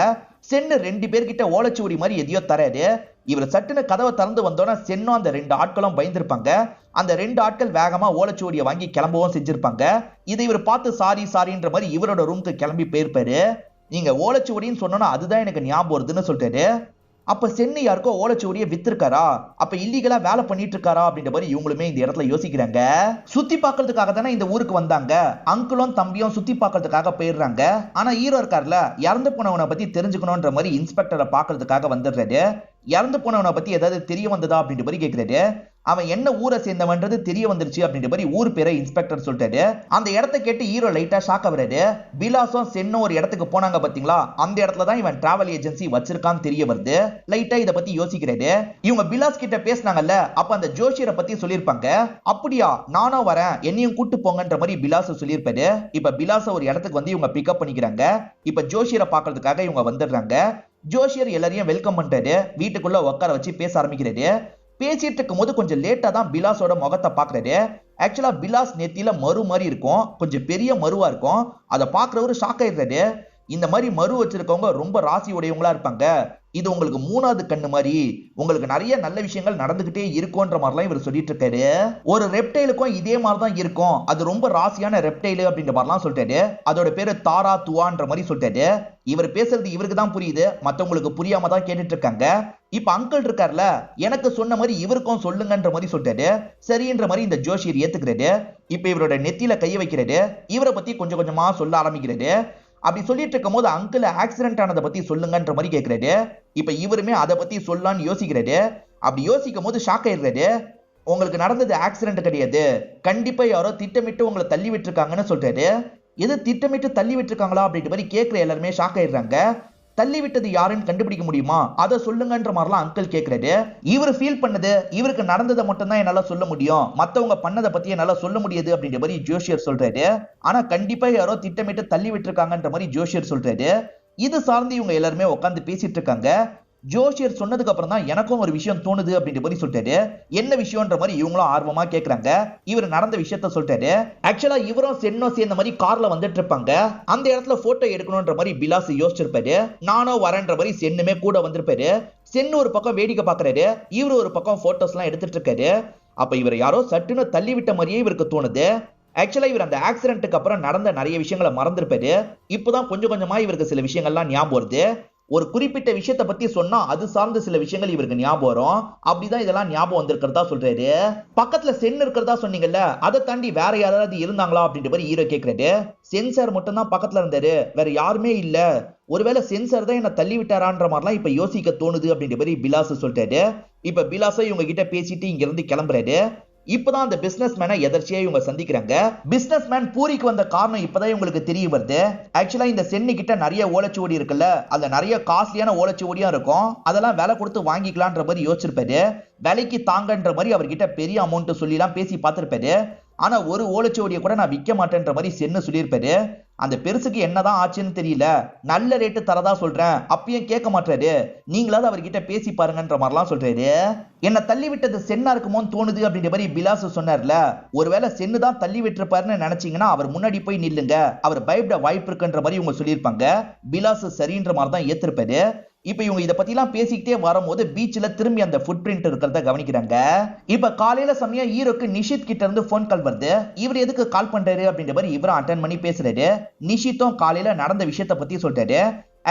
சென்னு 2 பேர்கிட்ட ஓலைச்சுவடி மாதிரி எதையோ தராரு. இவர் சட்டுன்னு கதவை திறந்து வந்தோன்னா சென்னும் அந்த 2 ஆட்களும் பயந்துருப்பாங்க. அந்த 2 ஆட்கள் வேகமா ஓலைச்சுவடியை வாங்கி கிளம்பவும் செஞ்சிருப்பாங்க. இதை இவர் பார்த்து சாரின்ற மாதிரி இவரோட ரூமுக்கு கிளம்பி போயிருப்பாரு. நீங்க ஓலைச்சுவடின்னு சொன்னோன்னா அதுதான் எனக்கு ஞாபகம் வருதுன்னு சொல்லிட்டாரு. அப்ப சென்னு யாருக்கோ ஓலைச்சுவடியை வித்திருக்காரா, அப்ப இல்லீகலா வேலை பண்ணிட்டு இருக்காரா அப்படின்ற மாதிரி இவங்களுமே இந்த இடத்துல யோசிக்கிறாங்க. சுத்தி பாக்குறதுக்காக தானே இந்த ஊருக்கு வந்தாங்க. அங்கிளும் தம்பியும் சுத்தி பாக்குறதுக்காக போயிடுறாங்க. ஆனா ஹீரோ இருக்கார்ல, இறந்து போனவனை பத்தி தெரிஞ்சுக்கணும்ன்ற மாதிரி இன்ஸ்பெக்டரை பாக்குறதுக்காக வந்துடுறாரு. இறந்து போனவனை பத்தி ஏதாவது தெரிய வந்ததா அப்படின்ற மாதிரி கேட்கிறாரு. அவன் என்ன ஊரை சேர்ந்தவன்றது தெரிய வந்துருச்சு அப்படின்ற மாதிரி ஊர் பேரை இன்ஸ்பெக்டர் சொல்லிட்டாரு. அந்த இடத்த கேட்டு ஹீரோ லைட்டா ஷாக் ஆகுறாரு. பிலாஸும் சென்னும் ஒரு இடத்துக்கு போனாங்க பாத்தீங்களா, அந்த இடத்துல தான் இவன் டிராவல் ஏஜென்சி வச்சிருக்கான்னு தெரிய வருது. லைட்டா இத பத்தி யோசிக்கிறாரு. இவங்க பிலாஸ் கிட்ட பேசினாங்கல்ல, அப்ப அந்த ஜோஷியரை பத்தி சொல்லியிருப்பாங்க. அப்படியா, நானும் வரேன், என்னையும் கூட்டு போங்கன்ற மாதிரி பிலாஸ் சொல்லியிருப்பாரு. இப்ப பிலாஸ ஒரு இடத்துக்கு வந்து இவங்க பிக்கப் பண்ணிக்கிறாங்க. இப்ப ஜோஷியரை பாக்குறதுக்காக இவங்க வந்துடுறாங்க. ஜோஷியர் எல்லாரையும் வெல்கம் பண்றாரு. வீட்டுக்குள்ள உட்கார வச்சு பேச ஆரம்பிக்கிறாரு. பேசிட்டு இருக்கும் போது கொஞ்சம் லேட்டா தான் பிலாஸோட முகத்தை பாக்குறாரு. ஆக்சுவலா பிலாஸ் நெத்தியில மறு மாதிரி இருக்கும், கொஞ்சம் பெரிய மருவா இருக்கும். அதை பாக்குறவரு ஷாக் ஆயிடுறாரு. இந்த மாதிரி மறு வச்சிருக்கவங்க ரொம்ப ராசி உடையவங்களா இருப்பாங்க. இது உங்களுக்கு 3வது கண்ணு மாதிரி, உங்களுக்கு நிறைய நல்ல விஷயங்கள் நடந்துகிட்டே இருக்கும்ன்ற மாதிரிலாம் இவர் சொல்லிட்டு இருக்காரு. ஒரு ரெப்டைலுக்கும் இதே மாதிரி தான் இருக்கும், அது ரொம்ப ராசியான ரெப்டைல் அப்படின்ற மாதிரிலாம் சொல்லிட்டாரு. அதோட பேரு தாரா துவான்ற மாதிரி சொல்லிட்டாரு. இவர் பேசுறது இவருக்கு தான் புரியுது, மத்தவங்களுக்கு புரியாம தான் கேட்டுட்டு இருக்காங்க. இப்ப அங்கிள் இருக்கார்ல, எனக்கு சொன்ன மாதிரி இவருக்கும் சொல்லுங்கன்ற மாதிரி சொல்லிட்டாரு. சரின்ற மாதிரி இந்த ஜோஷியர் ஏத்துக்கிறாரு. இப்ப இவரோட நெத்தியில கைய வைக்கிறாரு. இவரை பத்தி கொஞ்சம் கொஞ்சமா சொல்ல ஆரம்பிக்கிறாரு. அப்படி சொல்லிட்டு இருக்கும் போது அங்கிள் ஆக்சிடென்ட் ஆனதை பத்தி சொல்லுங்கன்ற மாதிரி கேட்கிறாரு. இப்ப இவருமே அதை பத்தி சொல்லலாம்னு யோசிக்கிறாரு. அப்படி யோசிக்கும் போது ஷாக் ஆயிடுறாரு. உங்களுக்கு நடந்தது ஆக்சிடென்ட் கிடையாது, கண்டிப்பா யாரோ திட்டமிட்டு உங்களை தள்ளி விட்டுருக்காங்கன்னு சொல்றாரு. எது திட்டமிட்டு தள்ளி விட்டுருக்காங்களா அப்படின்ற மாதிரி கேட்கிற எல்லாருமே ஷாக் ஆயிடுறாங்க. தள்ளி விட்டது யாருன்னு கண்டுபிடிக்க முடியுமா, அதை சொல்லுங்கன்ற மாதிரிலாம் அங்கிள் கேட்கிறாரு. இவர் ஃபீல் பண்ணது, இவருக்கு நடந்ததை மட்டும் தான் என்னால சொல்ல முடியும், மத்தவங்க பண்ணதை பத்தி என்னால சொல்ல முடியாது அப்படின்ற மாதிரி ஜோஷியர் சொல்றாரு. ஆனா கண்டிப்பா யாரோ திட்டமிட்டு தள்ளி விட்டுருக்காங்கன்ற மாதிரி ஜோஷியர் சொல்றாரு. இது சார்ந்து இவங்க எல்லாருமே உட்காந்து பேசிட்டு இருக்காங்க. ஜோஷியர் சொன்னதுக்கு அப்புறம் தான் எனக்கும் ஒரு விஷயம் தோணுது அப்படின்ற மாதிரி சொல்லிட்டாரு. என்ன விஷயம்ன்ற மாதிரி இவங்களும் ஆர்வமா கேக்குறாங்க. இவர் நடந்த விஷயத்த சொல்லிட்டாரு. ஆக்சுவலா இவரும் சென்னோ சேர்ந்த மாதிரி கார்ல வந்துட்டு இருப்பாங்க. அந்த இடத்துல போட்டோ எடுக்கணும்ன்ற மாதிரி பிலாஸ் யோசிச்சிருப்பாரு. நானும் வரேன்ற மாதிரி சென்னுமே கூட வந்திருப்பாரு. சென்னு ஒரு பக்கம் வேடிக்கை பாக்குறாரு, இவரு ஒரு பக்கம் போட்டோஸ் எல்லாம் எடுத்துட்டு இருக்காரு. அப்ப இவர் யாரோ சட்டுன்னு தள்ளி விட்ட மாதிரியே இவருக்கு தோணுது. ஆக்சுவலா இவர் அந்த ஆக்சிடென்ட்டுக்கு அப்புறம் நடந்த நிறைய விஷயங்களை மறந்துருப்பாரு. இப்பதான் கொஞ்சம் கொஞ்சமா இவருக்கு சில விஷயங்கள்லாம் ஞாபகம் வருது. ஒரு குறிப்பிட்ட விஷயத்தை பத்தி சொன்னா அது சார்ந்த சில விஷயங்கள் இவருக்கு ஞாபகம் வரும். அப்படிதான் இதெல்லாம் ஞாபகம் வந்திருக்கிறதா சொல்றாரு. பக்கத்துல சென் இருக்கிறதா சொன்னீங்கல்ல, அதை தாண்டி வேற யாராவது இருந்தாங்களா அப்படின்ற மாதிரி ஹீரோ கேக்குறாரு. சென்சார் மட்டும் தான் பக்கத்துல இருந்தாரு, வேற யாருமே இல்ல. ஒருவேளை சென்சார் தான் என்ன தள்ளி விட்டாரான்ற மாதிரிலாம் இப்ப யோசிக்க தோணுது அப்படின்ற மாதிரி பிலாஸ் சொல்றாரு. இப்ப பிலாஸ இவங்க கிட்ட பேசிட்டு இங்க இருந்து கிளம்புறாரு. இப்பதான் அந்த பிசினஸ் மேனை எதர்ச்சியா இவங்க சந்திக்கிறாங்க. பிசினஸ் மேன் பூரிக்கு வந்த காரணம் இப்பதான் இவங்களுக்கு தெரிய வருது. ஆக்சுவலா இந்த சென்னு கிட்ட நிறைய ஓலைச்சுவடி இருக்குல்ல, அதுல நிறைய காஸ்ட்லியான ஓலைச்சுவடியா இருக்கும். அதெல்லாம் விலை கொடுத்து வாங்கிக்கலான்ற மாதிரி யோசிச்சிருப்பாரு. விலைக்கு தாங்கன்ற மாதிரி அவர்கிட்ட பெரிய அமௌண்ட் சொல்லி எல்லாம் பேசி பார்த்திருப்பாரு. ஆனா ஒரு ஓலைச்சுவடியை கூட நான் விற்க மாட்டேன்ற மாதிரி சென்னு சொல்லியிருப்பாரு. அந்த பெருசுக்கு என்னதான் ஆச்சுன்னு தெரியல, நல்ல ரேட்டு தரதா சொல்றேன், அப்பயும் கேட்க மாட்டாரு. நீங்களாவது அவர்கிட்ட பேசி பாருங்கன்ற மாதிரிலாம் சொல்றாரு. என்ன தள்ளி விட்டது சென்னா இருக்குமோன்னு தோணுது அப்படின்ற மாதிரி பிலாஸ் சொன்னார்ல. ஒருவேளை சென்னு தான் தள்ளி விட்டுருப்பாருன்னு நினைச்சீங்கன்னா அவர் முன்னாடி போய் நில்லுங்க, அவர் பயப்பட வாய்ப்பு இருக்குன்ற மாதிரி இவங்க சொல்லியிருப்பாங்க. பிலாஸ் சரின்ற மாதிரி தான் ஏத்திருப்பாரு. இப்ப இவங்க இத பத்தி எல்லாம் பேசிக்கிட்டே வரும்போது பீச்ல திரும்பி அந்த ஃபுட் பிரிண்ட் இருக்கிறத கவனிக்கிறாங்க. இப்ப காலையில சமயம் ஹீரோக்கு நிஷித் கிட்ட இருந்து போன் கால் வருது. இவர் எதுக்கு கால் பண்றாரு அப்படின்ற மாதிரி இவரும் அட்டன் பண்ணி பேசுறாரு. நிஷித்தும் காலையில நடந்த விஷயத்த பத்தி சொல்றாரு.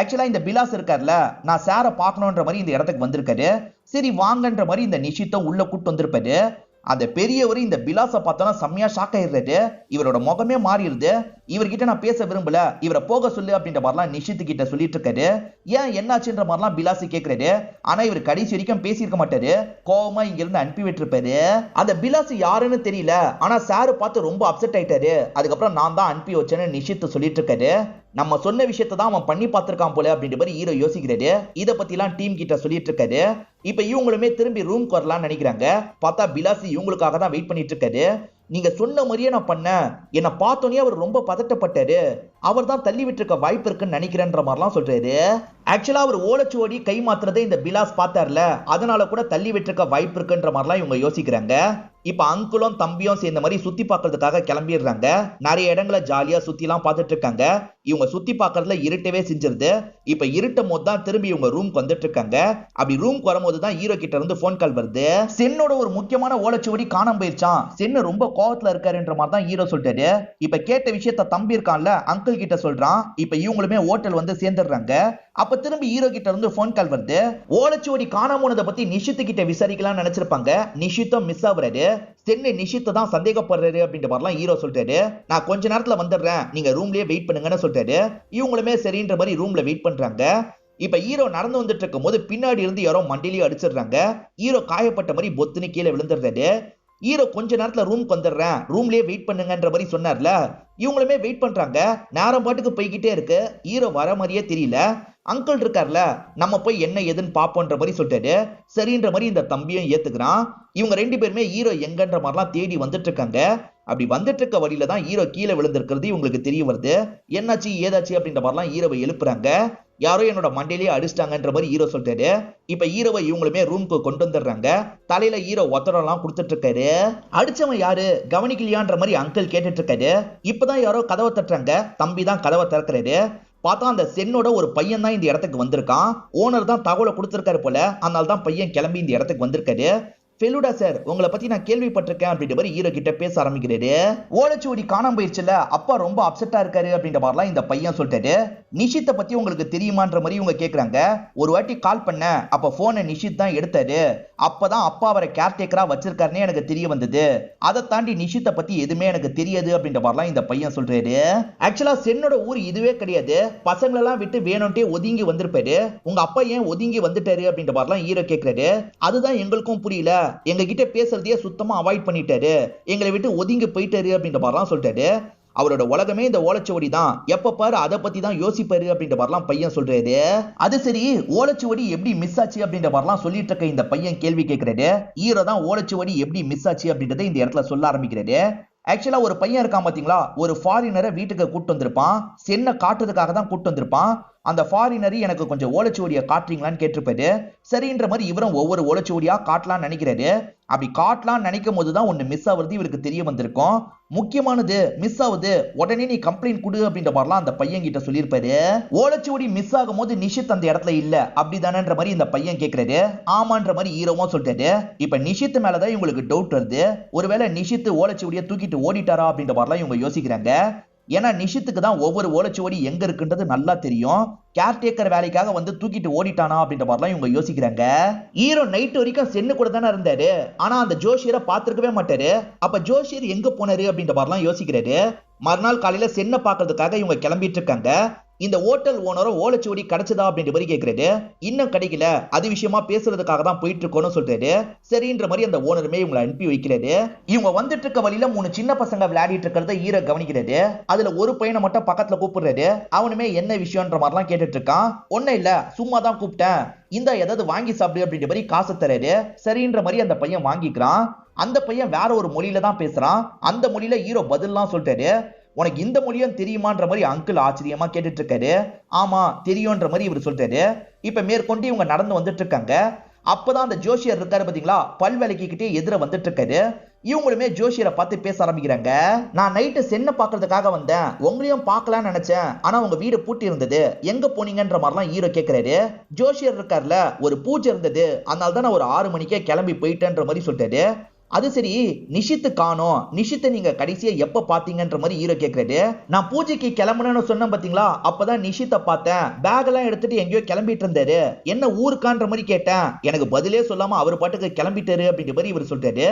ஆக்சுவலா இந்த பிலாஸ் இருக்கார்ல, நான் சார பாக்கணும்ன்ற மாதிரி இந்த இடத்துக்கு வந்திருக்காரு. சரி வாங்கன்ற மாதிரி இந்த நிஷித்தும் உள்ள கூட்டு வந்திருப்பாரு. அந்த பெரியவர் இந்த பிலாஸை பார்த்தோன்னா செம்மையா ஷாக் ஆயிடுறாரு. இவரோட முகமே மாறிடுது. இவர்கிட்ட நான் பேச விரும்பல, இவரை போக சொல்லு அப்படின்ற மாதிரிலாம் நிஷித் கிட்ட சொல்லிட்டு இருக்காரு. ஏன் என்னாச்சுன்ற மாதிரிலாம் பிலாஸ் கேட்கிறாரு. ஆனா இவர் கடைசி வரைக்கும் பேசியிருக்க மாட்டாரு, கோவமா இங்க இருந்து அனுப்பி விட்டுருப்பாரு. அந்த பிலாஸ் யாருன்னு தெரியல, ஆனா சாரு பார்த்து ரொம்ப அப்செட் ஆயிட்டாரு. அதுக்கப்புறம் நான் தான் அனுப்பி வச்சேன்னு நிஷித் சொல்லிட்டு இருக்காரு. நம்ம சொன்ன விஷயத்தை தான் அவன் பண்ணி பார்த்திருக்கான் போல அப்படின்ற மாதிரி ஹீரோ யோசிக்கிறாரு. இதை பத்தி எல்லாம் டீம் கிட்ட சொல்லிட்டு இருக்காரு. இப்ப இவங்களுமே திரும்பி ரூம்க்கு வரலாம்னு நினைக்கிறாங்க. பார்த்தா பிலாஸ் இவங்களுக்காக தான் வெயிட் பண்ணிட்டு இருக்காரு. நீங்க சொன்ன மாதிரியே நான் பண்ணேன், என்ன பார்த்தோன்னே அவர் ரொம்ப பதட்டப்பட்டாரு, அவர் தான் தள்ளி விட்டுருக்க வாய்ப்பு இருக்குன்னு நினைக்கிறேன்ற மாதிரிலாம் சொல்றாரு. ஆக்சுவலா அவர் ஓலைச்சுவடி கை மாத்துறதை இந்த பிலாஸ் பார்த்தார்ல, அதனால கூட தள்ளி விட்டுருக்க வாய்ப்பு இருக்குன்ற மாதிரிலாம் இவங்க யோசிக்கிறாங்க. இப்ப அங்குளும் தம்பியும் சேர்ந்த மாதிரி சுத்தி பார்க்கறதுக்காக கிளம்பிடுறாங்க. நிறைய இடங்களை ஜாலியா சுத்தி எல்லாம் பார்த்துட்டு இருக்காங்க. இவங்க சுத்தி பார்க்கறதுல இருட்டவே செஞ்சிருது. இப்ப இருட்டும் போது தான் திரும்பி இவங்க ரூம்க்கு வந்துட்டு இருக்காங்க. அப்படி ரூம்க்கு வரும்போது தான் ஹீரோ கிட்ட இருந்து போன் கால் வருது. சென்னோட ஒரு முக்கியமான ஓலைச்சுவடி காணாம போயிருச்சான், சென்னு ரொம்ப கோவத்துல இருக்காருன்ற மாதிரி தான் ஹீரோ சொல்றாரு. இப்ப கேட்ட விஷயத்த தம்பி இருக்கான்ல அங்கிள் கிட்ட சொல்றான். இப்ப இவங்களுமே ஹோட்டல் வந்து சேர்ந்துடுறாங்க. அப்ப திரும்பி ஹீரோ கிட்ட இருந்து போன் கால் வருது. ஓலைச்சுவடி காணாம போனதை பத்தி நிஷித் கிட்ட விசாரிக்கலாம் நினைச்சிருப்பாங்க. நிஷித்தும் மிஸ் ஆகுறாரு. சென்னு நிஷித் தான் சந்தேகப்படுறாரு அப்படின்ற மாதிரிலாம் ஹீரோ சொல்றாரு. நான் கொஞ்ச நேரத்துல வந்துடுறேன், நீங்க ரூம்லயே வெயிட் பண்ணுங்கன்னு சொல்றாரு. இவங்களுமே சரின்ற மாதிரி ரூம்ல வெயிட் பண்றாங்க. இப்ப ஹீரோ நடந்து வந்துட்டு இருக்கும் போது பின்னாடி இருந்து யாரோ மண்டிலேயே அடிச்சிடுறாங்க. ஹீரோ காயப்பட்ட மாதிரி பொத்துன்னு கீழே விழுந்துடுறாரு. ஹீரோ கொஞ்ச நேரத்துல ரூம்க்கு வந்துடுறேன், ரூம்லயே வெயிட் பண்ணுங்கன்ற மாதிரி சொன்னார்ல. இவங்களுமே வெயிட் பண்றாங்க. நேரம் பாட்டுக்கு போய்கிட்டே இருக்கு. ஹீரோ வர மாதிரியே தெரியல. அங்கிள் இருக்கார்ல, நம்ம போய் என்ன ஏதுன்னு பாப்போன்ற மாதிரி சொல்லிட்டாரு. சரின்ற மாதிரி இந்த தம்பியும் ஏத்துக்கிறான். இவங்க ரெண்டு பேருமே ஹீரோ எங்கன்ற மாதிரிலாம் தேடி வந்துட்டு இருக்காங்க. அப்படி வந்துட்டு இருக்க வழியில தான் ஹீரோ கீழே விழுந்திருக்கிறது இவங்களுக்கு தெரிய வருது. என்னாச்சு ஏதாச்சு அப்படின்ற மாதிரிலாம் ஹீரோவை எழுப்புறாங்க. யாரோ என்னோட மண்டையிலேயே அடிச்சிட்டாங்கன்ற மாதிரி ஹீரோ சொல்லிட்டாரு. இப்ப ஹீரோவை இவங்களுமே ரூம்க்கு கொண்டு வந்துடுறாங்க. தலையில ஹீரோ ஒத்தடம் கொடுத்துட்டு இருக்காரு. அடிச்சவன் யாரு கவனிக்கலையான்ற மாதிரி அங்கிள் கேட்டுட்டு இருக்காரு. இப்பதான் யாரோ கதவை தட்டுறாங்க. தம்பி தான் கதவை திறக்கிறாரு. பார்த்தா அந்த சென்னோட ஒரு பையன் தான் இந்த இடத்துக்கு வந்திருக்கான். ஓனர் தான் தகவலை கொடுத்திருக்காரு போல, அதனால தான் பையன் கிளம்பி இந்த இடத்துக்கு வந்திருக்காரு. ஃபெலுடா சார், உங்களை பத்தி நான் கேள்விப்பட்டிருக்கேன் அப்படின்ற மாதிரி ஹீரோ கிட்ட பேச ஆரம்பிக்கிறாரு. ஓலைச்சுவடி காணாம போயிடுச்சுல, அப்பா ரொம்ப அப்செட்டா இருக்காரு அப்படின்ற மாதிரிலாம் இந்த பையன் சொல்லிட்டாரு. நிஷித்தை பத்தி உங்களுக்கு தெரியுமான்ற மாதிரி இவங்க கேக்குறாங்க. ஒரு வாட்டி கால் பண்ண, அப்ப போனை நிஷித் தான் எடுத்தாரு. அப்பதான் அப்பா அவரை கேர்டேக்கரா வச்சிருக்காருன்னு எனக்கு தெரிய வந்தது. அதை தாண்டி நிஷித்தை பத்தி எதுவுமே எனக்கு தெரியாது அப்படின்ற மாதிரிலாம் இந்த பையன் சொல்றாரு. ஆக்சுவலா சென்னோட ஊர் இதுவே கிடையாது. பசங்களெல்லாம் விட்டு வேணும்ட்டே ஒதுங்கி வந்திருப்பாரு. உங்க அப்பா ஏன் ஒதுங்கி வந்துட்டாரு அப்படின்ற மாதிரிலாம் ஹீரோ கேக்குறாரு. அதுதான் எங்களுக்கும் புரியல, எங்க கிட்ட பேசுறதையே சுத்தமா அவாய்ட் பண்ணிட்டாரு, எங்களை விட்டு ஒதுங்கி போயிட்டாரு அப்படின்ற மாதிரிலாம் சொல்லிட்டாரு. அவரோட உலகமே இந்த ஓலைச்சுவடி தான், எப்ப பாரு அதை பத்தி தான் யோசிப்பாரு அப்படின்ற மாதிரிலாம் பையன் சொல்றாரு. அது சரி, ஓலைச்சுவடி எப்படி மிஸ் ஆச்சு அப்படின்ற மாதிரிலாம் சொல்லிட்டு இருக்க இந்த பையன் கேள்வி கேட்கிறாரு. ஹீரோ தான் ஓலைச்சுவடி எப்படி மிஸ் ஆச்சு அப்படின்றத இந்த இடத்துல சொல்ல ஆரம்பிக்கிறாரு. ஆக்சுவலா ஒரு பையன் இருக்கான் பாத்தீங்களா, ஒரு ஃபாரினரை வீட்டுக்கு கூட்டு வந்திருப்பான். சென்னை காட்டுறதுக்காக தான் கூட்டு வந்திருப்பான். அந்த ஃபாரினரி எனக்கு கொஞ்சம் ஓலைச்சுவடியை காட்டுறீங்களான்னு கேட்டிருப்பாரு. சரின்ற மாதிரி இவரும் ஒவ்வொரு ஓலைச்சுவடியா காட்டலாம்னு நினைக்கிறாரு. அப்படி காட்டலாம்னு நினைக்கும் போதுதான் ஒண்ணு மிஸ் ஆகுறது இவருக்கு தெரிய வந்திருக்கும். முக்கியமானது மிஸ் ஆகுது, உடனே நீ கம்ப்ளைண்ட் கொடு அப்படின்ற மாதிரிலாம் அந்த பையன் கிட்ட சொல்லியிருப்பாரு. ஓலைச்சுவடி மிஸ் ஆகும் போது நிஷித் அந்த இடத்துல இல்ல அப்படிதானன்ற மாதிரி இந்த பையன் கேட்கிறாரு. ஆமான்ற மாதிரி ஹீரோவும் சொல்லிட்டாரு. இப்ப நிஷித் மேலதான் இவங்களுக்கு டவுட் வருது. ஒருவேளை நிஷித் ஓலைச்சுவடியை தூக்கிட்டு ஓடிட்டாரா அப்படின்ற மாதிரிலாம் இவங்க யோசிக்கிறாங்க. ஏன்னா நிஷித்துக்கு தான் ஒவ்வொரு ஓலைச்சுவடி எங்க இருக்குன்றது நல்லா தெரியும். கேர்டேக்கர் வேலைக்காக வந்து தூக்கிட்டு ஓடிட்டானா அப்படின்ற மாதிரிலாம் இவங்க யோசிக்கிறாங்க. ஹீரோ நைட் வரைக்கும் சென்னு கூட தானே இருந்தாரு, ஆனா அந்த ஜோஷியரை பார்த்திருக்கவே மாட்டாரு. அப்ப ஜோஷியர் எங்க போனாரு அப்படின்ற மாதிரிலாம் யோசிக்கிறாரு. மறுநாள் காலையில சென்னை பார்க்கறதுக்காக இவங்க கிளம்பிட்டு இருக்காங்க. இந்த ஹோட்டல் ஓனரும் ஓலைச்சுவடி கிடைச்சதா அப்படின்ற மாதிரி கேட்கிறாரு. இன்னும் கிடைக்கல, அது விஷயமா பேசுறதுக்காக தான் போயிட்டு இருக்கோம்னு சொல்றாரு. சரின்ற மாதிரி அந்த ஓனருமே இவங்களை அனுப்பி வைக்கிறாரு. இவங்க வந்துட்டு இருக்க வழியில 3 சின்ன பசங்க விளையாடிட்டு இருக்கிறத ஹீரோ கவனிக்கிறாரு. அதுல ஒரு பையனை மட்டும் பக்கத்துல கூப்பிடுறாரு. அவனுமே என்ன விஷயம்ன்ற மாதிரிலாம் கேட்டுட்டு இருக்கான். ஒன்னும் இல்ல, சும்மா தான் கூப்பிட்டேன், இந்த ஏதாவது வாங்கி சாப்பிடு அப்படின்ற மாதிரி காசு தராரு. சரின்ற மாதிரி அந்த பையன் வாங்கிக்கிறான். அந்த பையன் வேற ஒரு மொழியில தான் பேசுறான். அந்த மொழியில ஹீரோ பதில்லாம் சொல்றாரு. உனக்கு இந்த மொழியும் தெரியுமான்ற மாதிரி அங்கிள் ஆச்சரியமா கேட்டுட்டு இருக்காரு. ஆமா தெரியும்ன்ற மாதிரி இவர் சொல்றாரு. இப்ப மேற்கொண்டு இவங்க நடந்து வந்துட்டு இருக்காங்க. அப்பதான் அந்த ஜோஷியர் இருக்காரு பாத்தீங்களா, பல் விளக்கிக்கிட்டே எதிர வந்துட்டு இருக்காரு. இவங்களுமே ஜோஷியரை பார்த்து பேச ஆரம்பிக்கிறாங்க. நான் நைட்டு சென்னை பாக்குறதுக்காக வந்தேன், உங்களையும் பார்க்கலாம்னு நினைச்சேன், ஆனா உங்க வீடு பூட்டி இருந்தது, எங்க போனீங்கன்ற மாதிரிலாம் ஹீரோ கேட்கிறாரு. ஜோஷியர் இருக்காருல, ஒரு பூஜை இருந்தது, அதனால தான் நான் ஒரு 6 மணிக்கே கிளம்பி போயிட்டேன்ற மாதிரி சொல்றாரு. அது சரி, நிஷித்து காணோம், நிஷித்தை நீங்க கடைசியா எப்ப பாத்தீங்கன்ற மாதிரி ஹீரோ கேக்குறாரு. நான் பூஜைக்கு கிளம்பணும்னு சொன்னேன் பாத்தீங்களா, அப்பதான் நிஷித்தை பார்த்தேன், பேக் எல்லாம் எடுத்துட்டு எங்கேயோ கிளம்பிட்டு இருந்தாரு, என்ன ஊருக்கான்ற மாதிரி கேட்டேன், எனக்கு பதிலே சொல்லாம அவர் பாட்டுக்கு கிளம்பிட்டாரு அப்படின்ற மாதிரி இவர் சொல்றாரு.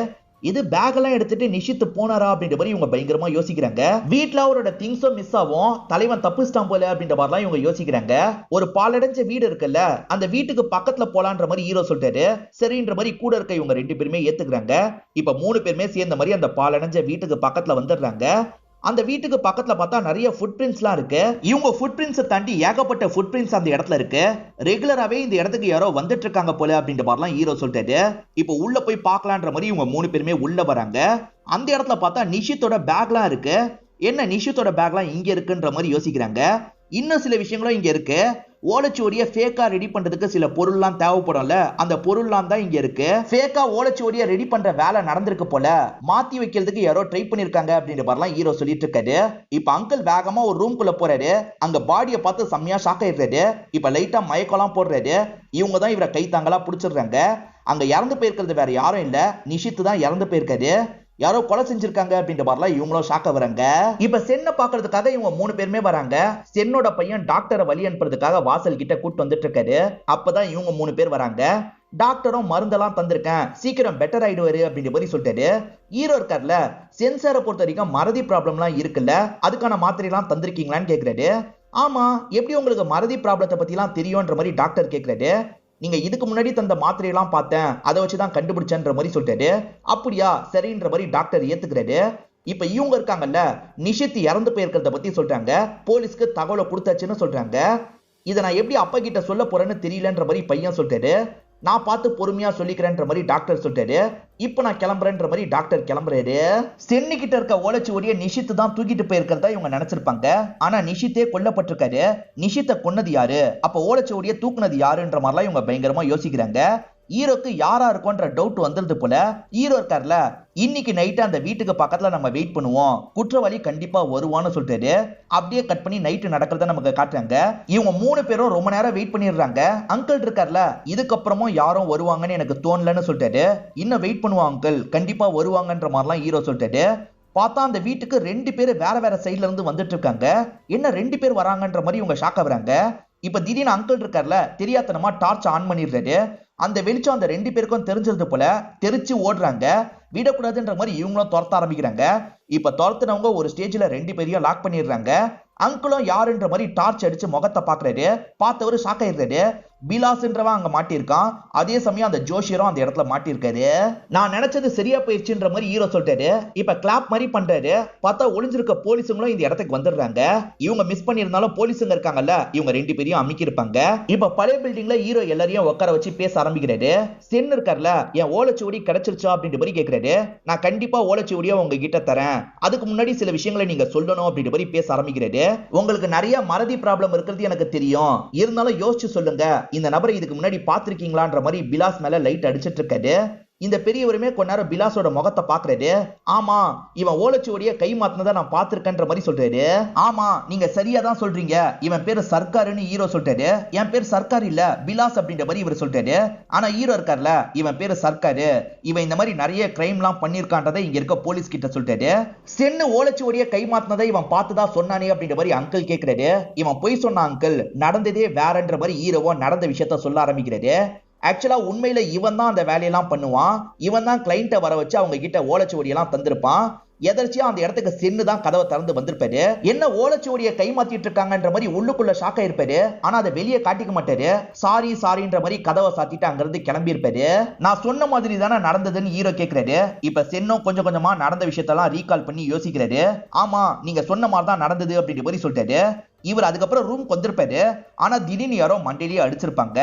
இது பேக் எல்லாம் எடுத்துட்டு நிஷித்து போனாரா அப்படின்ற மாதிரி இவங்க பயங்கரமா யோசிக்கிறாங்க. வீட்டுல அவரோட திங்ஸும் மிஸ் ஆகும், தலைவன் தப்புச்சிட்டான் போல அப்படின்ற மாதிரிலாம் இவங்க யோசிக்கிறாங்க. ஒரு பாலடைஞ்ச வீடு இருக்குல்ல, அந்த வீட்டுக்கு பக்கத்துல போலான்ற மாதிரி ஹீரோ சொல்றாரு. சரின்ற மாதிரி கூட இருக்க இவங்க 2 பேருமே ஏத்துக்கிறாங்க. இப்ப 3 பேருமே சேர்ந்த மாதிரி அந்த பாலடைஞ்ச வீட்டுக்கு பக்கத்துல வந்துடுறாங்க. அந்த வீட்டுக்கு பக்கத்துல பார்த்தா நிறைய ஃபுட் பிரிண்ட்ஸ்லாம் இருக்கு. இவங்க ஃபுட் பிரிண்ட்ஸை தாண்டி ஏகப்பட்ட ஃபுட் பிரிண்ட்ஸ் அந்த இடத்துல இருக்கு. ரெகுலராகவே இந்த இடத்துக்கு யாரோ வந்துட்டு இருக்காங்க போல அப்படின்ற மாதிரிலாம் ஹீரோ சொல்றாரு. இப்போ உள்ள போய் பார்க்கலான்ற மாதிரி இவங்க 3 பேருமே உள்ள வராங்க. அந்த இடத்துல பார்த்தா நிஷித்தோட பேக்லாம் இருக்கு. என்ன நிஷித்தோட பேக்லாம் இங்க இருக்குன்ற மாதிரி யோசிக்கிறாங்க. இன்னும் சில விஷயங்களும் இங்க இருக்கு. ஓலைச்சுவடியை ஃபேக்கா ரெடி பண்றதுக்கு சில பொருள்லாம் தேவைப்படும்ல, அந்த பொருள்லாம் தான் இங்க இருக்கு. ஃபேக்கா ஓலைச்சுவடியை ரெடி பண்ற வேலை நடந்திருக்கு போல, மாத்தி வைக்கிறதுக்கு யாரோ ட்ரை பண்ணிருக்காங்க அப்படின்ற மாதிரிலாம் ஹீரோ சொல்லிட்டு இருக்காரு. இப்ப அங்கிள் வேகமா ஒரு ரூம்குள்ள போறாரு. அங்க பாடியை பார்த்து செம்மையா ஷாக் ஆயிடுறாரு. இப்ப லைட்டா மயக்கம்லாம் போடுறாரு. இவங்க தான் இவரை கை தாங்களா பிடிச்சிடுறாங்க. அங்க இறந்து போயிருக்கிறது வேற யாரும் இல்ல, நிஷித்து தான் இறந்து போயிருக்காரு. யாரோ கொலை செஞ்சிருக்காங்க அப்படின்ற மாதிரிலாம் இவங்களும் ஷாக்க வராங்க. இப்ப சென்னை பாக்குறதுக்காக இவங்க 3 பேருமே வராங்க. சென்னோட பையன் டாக்டரை வழி அனுப்புறதுக்காக வாசல் கிட்ட கூட்டு வந்துட்டு இருக்காரு. அப்பதான் இவங்க 3 பேர் வராங்க. டாக்டரும் மருந்தெல்லாம் தந்திருக்கேன், சீக்கிரம் பெட்டர் ஆயிடுவாரு அப்படின்ற மாதிரி சொல்லிட்டாரு. ஹீரோ இருக்கார்ல, சென்சாரை பொறுத்த வரைக்கும் மறதி ப்ராப்ளம்லாம் இருக்குல்ல, அதுக்கான மாத்திரை எல்லாம் தந்திருக்கீங்களான்னு கேக்குறாரு. ஆமா, எப்படி உங்களுக்கு மறதி ப்ராப்ளத்தை பத்தி எல்லாம் தெரியும்ன்ற மாதிரி டாக்டர் கேக்குறாரு. நீங்க இதுக்கு முன்னாடி தந்த மாத்திரையெல்லாம் பார்த்தேன், அதை வச்சுதான் கண்டுபிடிச்சன்ற மாதிரி சொல்லிட்டாரு. அப்படியா, சரின்ற மாதிரி டாக்டர் ஏத்துக்கிறாரு. இப்ப இவங்க இருக்காங்கல்ல, நிஷித் இறந்து போயிருக்கிறத பத்தி சொல்றாங்க. போலீஸ்க்கு தகவலை கொடுத்தாச்சுன்னு சொல்றாங்க. இதை நான் எப்படி அப்பா கிட்ட சொல்ல போறேன்னு தெரியலன்ற மாதிரி பையன் சொல்லிட்டாரு. நான் பார்த்து பொறுமையா சொல்லிக்கிறேன்ற மாதிரி டாக்டர் சொல்லிட்டாரு. இப்ப நான் கிளம்புறேன்ற மாதிரி டாக்டர் கிளம்புறாரு. சென்னி கிட்ட இருக்க ஓலைச்சுவடியை நிஷித் தான் தூக்கிட்டு போயிருக்கிறதா இவங்க நினைச்சிருப்பாங்க. ஆனா நிஷித்தே கொல்லப்பட்டிருக்காரு. நிஷித்தை கொன்னது யாரு, அப்ப ஓலைச்சுவடியை தூக்குனது யாருன்ற மாதிரிலாம் இவங்க பயங்கரமா யோசிக்கிறாங்க. ஹீரோக்கு யாரா இருக்கும்ன்ற டவுட் வந்துருது போல. ஹீரோ இருக்கார்ல, இன்னைக்கு நைட்டு அந்த வீட்டுக்கு பக்கத்துல நம்ம வெயிட் பண்ணுவோம், குற்றவாளி கண்டிப்பா வருவான்னு சொல்லிட்டாரு. அப்படியே கட் பண்ணி நைட்டு நடக்கிறத நமக்கு காட்டுறாங்க. இவங்க 3 பேரும் ரொம்ப நேரம் வெயிட் பண்ணிடுறாங்க. அங்கிள் இருக்கார்ல, இதுக்கப்புறமும் யாரும் வருவாங்கன்னு எனக்கு தோணலன்னு சொல்லிட்டாரு. இன்னும் வெயிட் பண்ணுவோம் அங்கிள், கண்டிப்பா வருவாங்கன்ற மாதிரிலாம் ஹீரோ சொல்லிட்டாரு. பார்த்தா அந்த வீட்டுக்கு 2 பேர் வேற வேற சைட்ல இருந்து வந்துட்டு இருக்காங்க. என்ன 2 பேர் வராங்கன்ற மாதிரி இவங்க ஷாக் ஆகுறாங்க. இப்ப திடீர்னு அங்கிள் இருக்கார்ல, தெரியாதனமா டார்ச் ஆன் பண்ணிடுறாரு. அந்த வெளிச்சம் அந்த 2 பேருக்கும் தெரிஞ்சது போல தெரிச்சு ஓடுறாங்க. விடக்கூடாதுன்ற மாதிரி இவங்களும் துரத்த ஆரம்பிக்கிறாங்க. இப்ப துரத்துனவங்க ஒரு ஸ்டேஜ்ல 2 பேரையும் லாக் பண்ணிடுறாங்க. அங்கிளும் யாருன்ற மாதிரி டார்ச் அடிச்சு முகத்தை பாக்குறாரு. பார்த்தவரு ஷாக் ஆயிடுறாரு. பிலாஸ்ன்றவன் அங்க மாட்டிருக்கான். அதே சமயம் அந்த ஜோஷியரும் அந்த இடத்துல மாட்டிருக்காரு. நான் நினைச்சது சரியா போயிடுச்சுன்ற மாதிரி ஹீரோ சொல்லிட்டாரு. இப்ப கிளாப் மாதிரி பண்றாரு. பார்த்தா ஒளிஞ்சிருக்க போலீஸுங்களும் இந்த இடத்துக்கு வந்துடுறாங்க. இவங்க மிஸ் பண்ணிருந்தாலும் போலீஸுங்க இருக்காங்கல்ல, இவங்க 2 பேரையும் அமுக்கி இருப்பாங்க. இப்ப பழைய பில்டிங்ல ஹீரோ எல்லாரையும் உட்கார வச்சு பேச ஆரம்பிக்கிறாரு. சென் இருக்கார்ல, என் ஓலைச்சுவடி கிடைச்சிருச்சா அப்படின்ற மாதிரி கேட்கிறாரு. நான் கண்டிப்பா ஓலைச்சுவடியா உங்ககிட்ட தரேன், அதுக்கு முன்னாடி சில விஷயங்களை நீங்க சொல்லணும் அப்படின்ற மாதிரி பேச ஆரம்பிக்கிறாரு. உங்களுக்கு நிறைய மறதி ப்ராப்ளம் இருக்கிறது எனக்கு தெரியும், இருந்தாலும் யோசிச்சு சொல்லுங்க, இந்த நபரை இதுக்கு முன்னாடி பாத்திருக்கீங்களான்ற மாதிரி பிலாஸ் மேல லைட் அடிச்சிட்டு இருக்காரு. இந்த பெரியவருமே கொஞ்ச நேரம் பிலாஸோட முகத்தை பாக்குறாரு. ஆமா, இவன் ஓலைச்சுவடியை கை மாத்தினதை நான் பார்த்திருக்கேன்ற மாதிரி சொல்றாரு. ஆமா, நீங்க சரியா தான் சொல்றீங்க, இவன் பேரு சர்க்காருன்னு ஹீரோ சொல்றாரு. என் பேர் சர்க்கார் இல்ல, பிலாஸ் அப்படின்ற மாதிரி இவர் சொல்றாரு. ஆனா ஹீரோ இருக்கார்ல, இவன் பேரு சர்க்காரு, இவன் இந்த மாதிரி நிறைய கிரைம் எல்லாம் பண்ணிருக்கான்றதை இங்க இருக்க போலீஸ் கிட்ட சொல்றாரு. சென்னு ஓலைச்சுவடியை கை மாத்தினதை இவன் பார்த்துதான் சொன்னானே அப்படின்ற மாதிரி அங்கிள் கேட்கிறாரு. இவன் போய் சொன்ன அங்கிள், நடந்ததே வேறன்ற மாதிரி ஹீரோவோ நடந்த விஷயத்த சொல்ல ஆரம்பிக்கிறாரு. ஆக்சுவலா உண்மையில இவன் தான் அந்த வேலையெல்லாம் பண்ணுவான். இவன் தான் கிளைண்ட்டை வர வச்சு அவங்க கிட்ட ஓலைச்சுவடியெல்லாம் தந்திருப்பான். எதர்ச்சியா அந்த இடத்துக்கு சென்னு தான் கதவை திறந்து வந்திருப்பாரு. என்ன ஓலைச்சுவடியை கை மாத்திட்டு இருக்காங்கன்ற மாதிரி உள்ளுக்குள்ள ஷாக்கா இருப்பாரு. ஆனா அதை வெளியே காட்டிக்க மாட்டாரு. சாரின்ற மாதிரி கதவை சாத்திட்டு அங்க இருந்து கிளம்பி இருப்பாரு. நான் சொன்ன மாதிரி தானே நடந்ததுன்னு ஹீரோ கேட்கிறாரு. இப்ப சென்னும் கொஞ்சம் கொஞ்சமா நடந்த விஷயத்தெல்லாம் ரீகால் பண்ணி யோசிக்கிறாரு. ஆமா, நீங்க சொன்ன மாதிரி தான் நடந்தது அப்படின்ற மாதிரி சொல்லிட்டாரு. இவர் அதுக்கப்புறம் ரூம் வந்திருப்பாரு. ஆனா திடீர்னு யாரோ மண்டையிலேயே அடிச்சிருப்பாங்க.